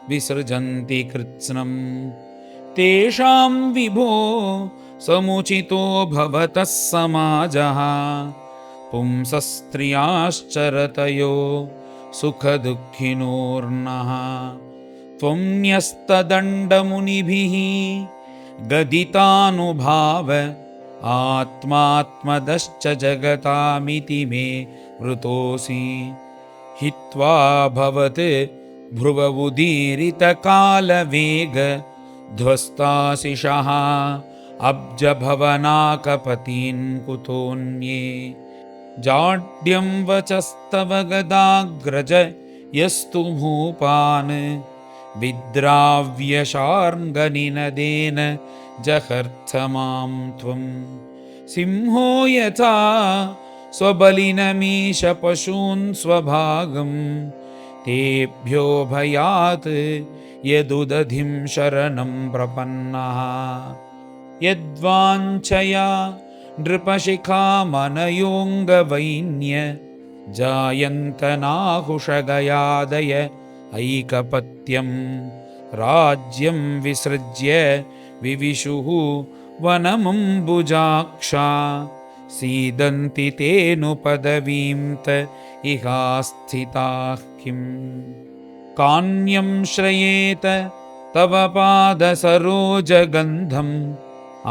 विसृजन्ति कृत्स्नं तेषां विभो समुचितो भवतः समाजः पुंसस्त्रियाश्चरतयो सुखदुःखिनोर्नः त्वं न्यस्तदण्डमुनिभिः गदितानुभाव आत्मात्मदश्च जगतामिति मे वृतोऽसि हित्वा भवत् भ्रुवमुदीरितकालवेग ध्वस्ताशिषः अब्जभवनाकपतीन् कुतोऽन्ये जाड्यं वचस्तव गदाग्रज यस्तु भूपान् विद्राव्यशार्ङ्गनिनदेन जहर्थ मां त्वं सिंहो यथा स्वबलिनमीश पशून् स्वभागं तेभ्यो भयात् यदुदधिं शरणं प्रपन्नः यद्वाञ्छया नृपशिखामनयोऽङ्गवैन्य जायन्तनाहुषगयादय ऐकपत्यं राज्यं विसृज्य विविशुः वनमम्बुजाक्षा सीदन्ति तेऽनुपदवीं त इहास्थिताः किम् कान्यं श्रयेत तव पादसरोजगन्धम्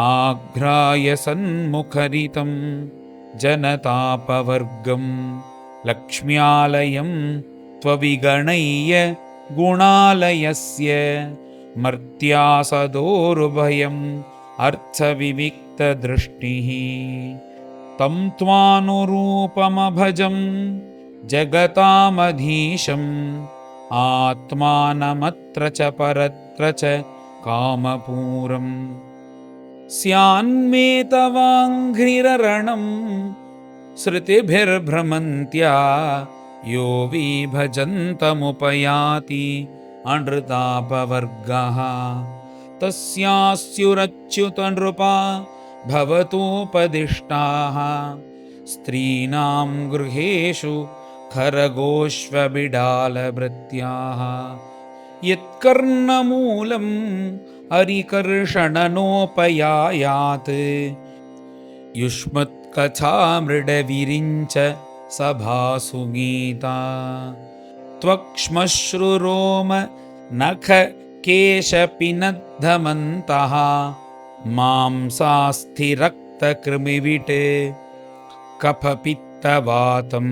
आघ्राय सन्मुखरितं जनतापवर्गं लक्ष्म्यालयं त्वविगणय्य गुणालयस्य मर्त्यासदोरुभयम् अर्थविविक्तदृष्टिः तं त्वानुरूपमभजं जगतामधीशम् आत्मानमत्र च परत्र च कामपूरम् स्यान्मे तवाङ्घ्रिररणं श्रुतिभिर्भ्रमन्त्या यो विभजन्तमुपयाति अनृतापवर्गः तस्यास्युरच्युतनृपा भवतोपदिष्टाः स्त्रीणां गृहेषु खरगोष्वबिडालभृत्याः यत्कर्णमूलम् अरिकर्षणनोपयायात् युष्मत्कथामृडविरिञ्च सभासु गीता त्वक्श्मश्रुरोम नखकेशपिनद्धमन्तः मांसास्थिरक्तकृमिविट् कफपित्तवातं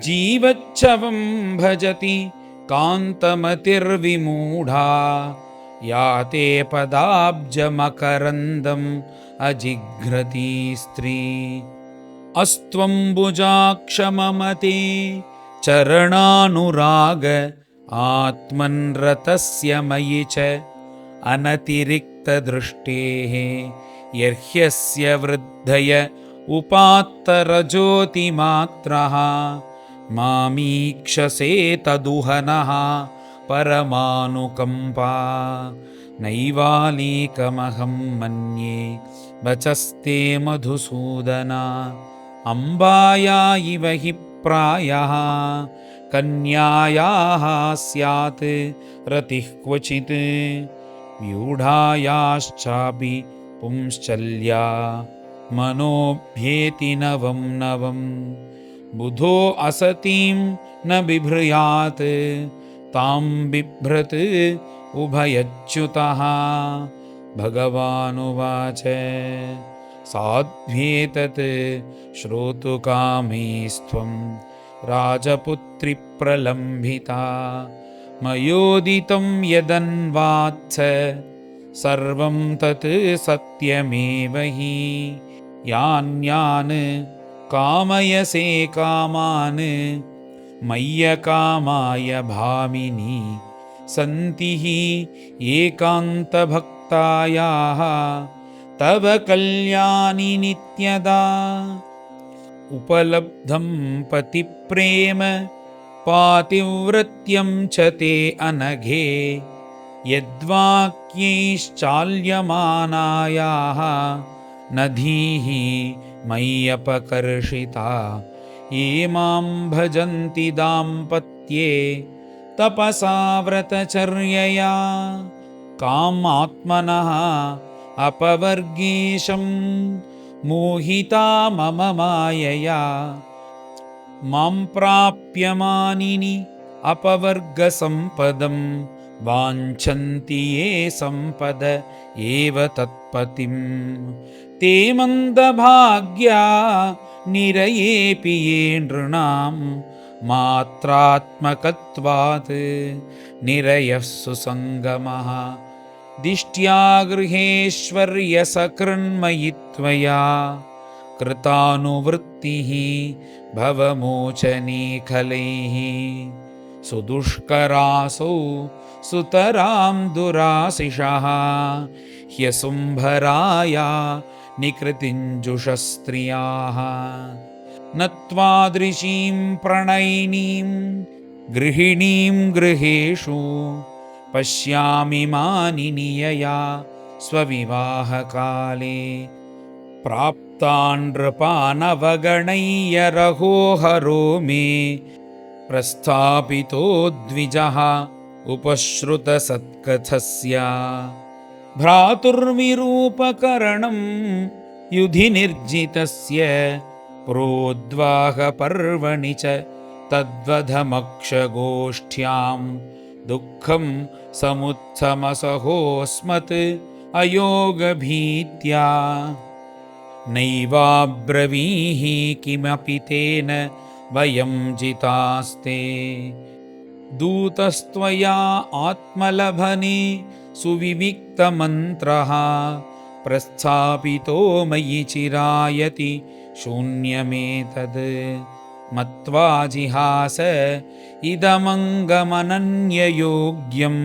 जीवच्छवं भजति कान्तमतिर्विमूढा याते पदाब्जमकरन्दम् अजिघ्रती स्त्री अस्त्वम्बुजाक्षममते चरणानुराग आत्मन्रतस्य मयि च अनतिरिक्तदृष्टेः यर्ह्यस्य वृद्धय उपात्तरज्योतिमात्रः मामीक्षसे तदुहनः परमानुकम्पा नैवालीकमहं मन्ये वचस्ते मधुसूदना अम्बाया इव हि प्रायः कन्यायाः स्यात् रतिः क्वचित् व्यूढायाश्चापि पुंश्चल्या मनोभ्येति नवं नवं बुधो असतीं न बिभ्रयात् तां बिभ्रत् उभयच्युतः भगवानुवाच साध्वेतत् श्रोतुकामेस्त्वं राजपुत्री प्रलम्भिता मयोदितं यदन्वात्स सर्वं तत् सत्यमेव हि यान्यान् कामयसे कामान् मय्यकामाय भामिनी सन्ति हि एकान्तभक्तायाः तव कल्याणि नित्यदा उपलब्धं पतिप्रेम पातिव्रत्यं च ते अनघे यद्वाक्यैश्चाल्यमानायाः नधीः मय्यपकर्षिता ये मां भजन्ति दाम्पत्ये तपसा व्रतचर्यया कामात्मनः अपवर्गीशं मोहिता मम मायया मां प्राप्यमानिनि अपवर्गसम्पदं वाञ्छन्ति ये सम्पद एव तत्पतिं ते मन्दभाग्या निरयेऽपि ये नृणां मात्रात्मकत्वात् निरयः सुसङ्गमः दिष्ट्या गृहेश्वर्यसकृन्मयि त्वया कृतानुवृत्तिः भवमोचने खलैः सुदुष्करासौ सुतरां दुराशिषः ह्यसुम्भराया निकृतिञ्जुषस्त्रियाः न त्वादृशीं प्रणयिनीं गृहिणीं गृहेषु पश्यामि मानिनीयया स्वविवाहकाले प्राप्तान् नृपानवगणय्य रघोहरो मे प्रस्थापितो द्विजः उपश्रुतसत्कथस्य भ्रातुर्विरूपकरणं युधि निर्जितस्य प्रोद्वाहपर्वणि च तद्वधमक्षगोष्ठ्यां दुःखं समुत्थमसहोऽस्मत् अयोगभीत्या नैवाब्रवीहि किमपि तेन वयं जितास्ते दूतस्त्वया आत्मलभने सुविविक्तमन्त्रः प्रस्थापितो मयि चिरायति शून्यमेतद् मत्वा जिहास इदमङ्गमनन्ययोग्यं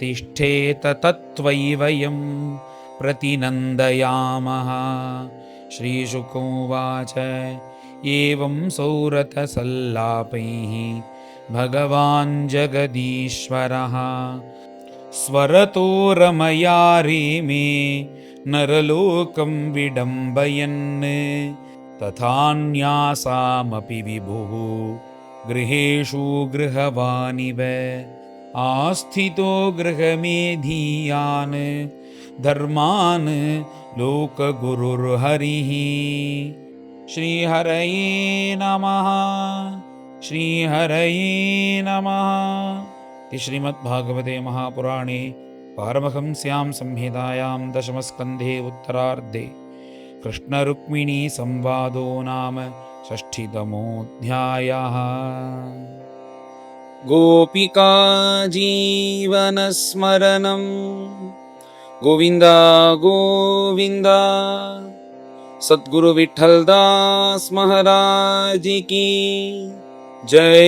तिष्ठेत तत्त्वयि वयं प्रतिनन्दयामः। श्रीशुकोवाच एवं सौरथसल्लापैः भगवान् जगदीश्वरः स्वरतो रमया रेमे नरलोकं विडम्बयन् तथान्यासामपि विभुः गृहेषु गृहवानिव आस्थितो गृहमेधीयान् धर्मान् लोकगुरुर्हरिः। श्रीहरये नमः। श्रीहरये नमः। श्रीमद्भागवते महापुराणे पारमहंस्यां संहितायां दशमस्कन्धे उत्तरार्धे कृष्णरुक्मिणी संवादो नाम षष्ठीतमोऽध्यायः। गोपिका जीवनस्मरणं गोविन्द गोविन्द। सद्गुरु विठ्ठलदास महाराज की जय।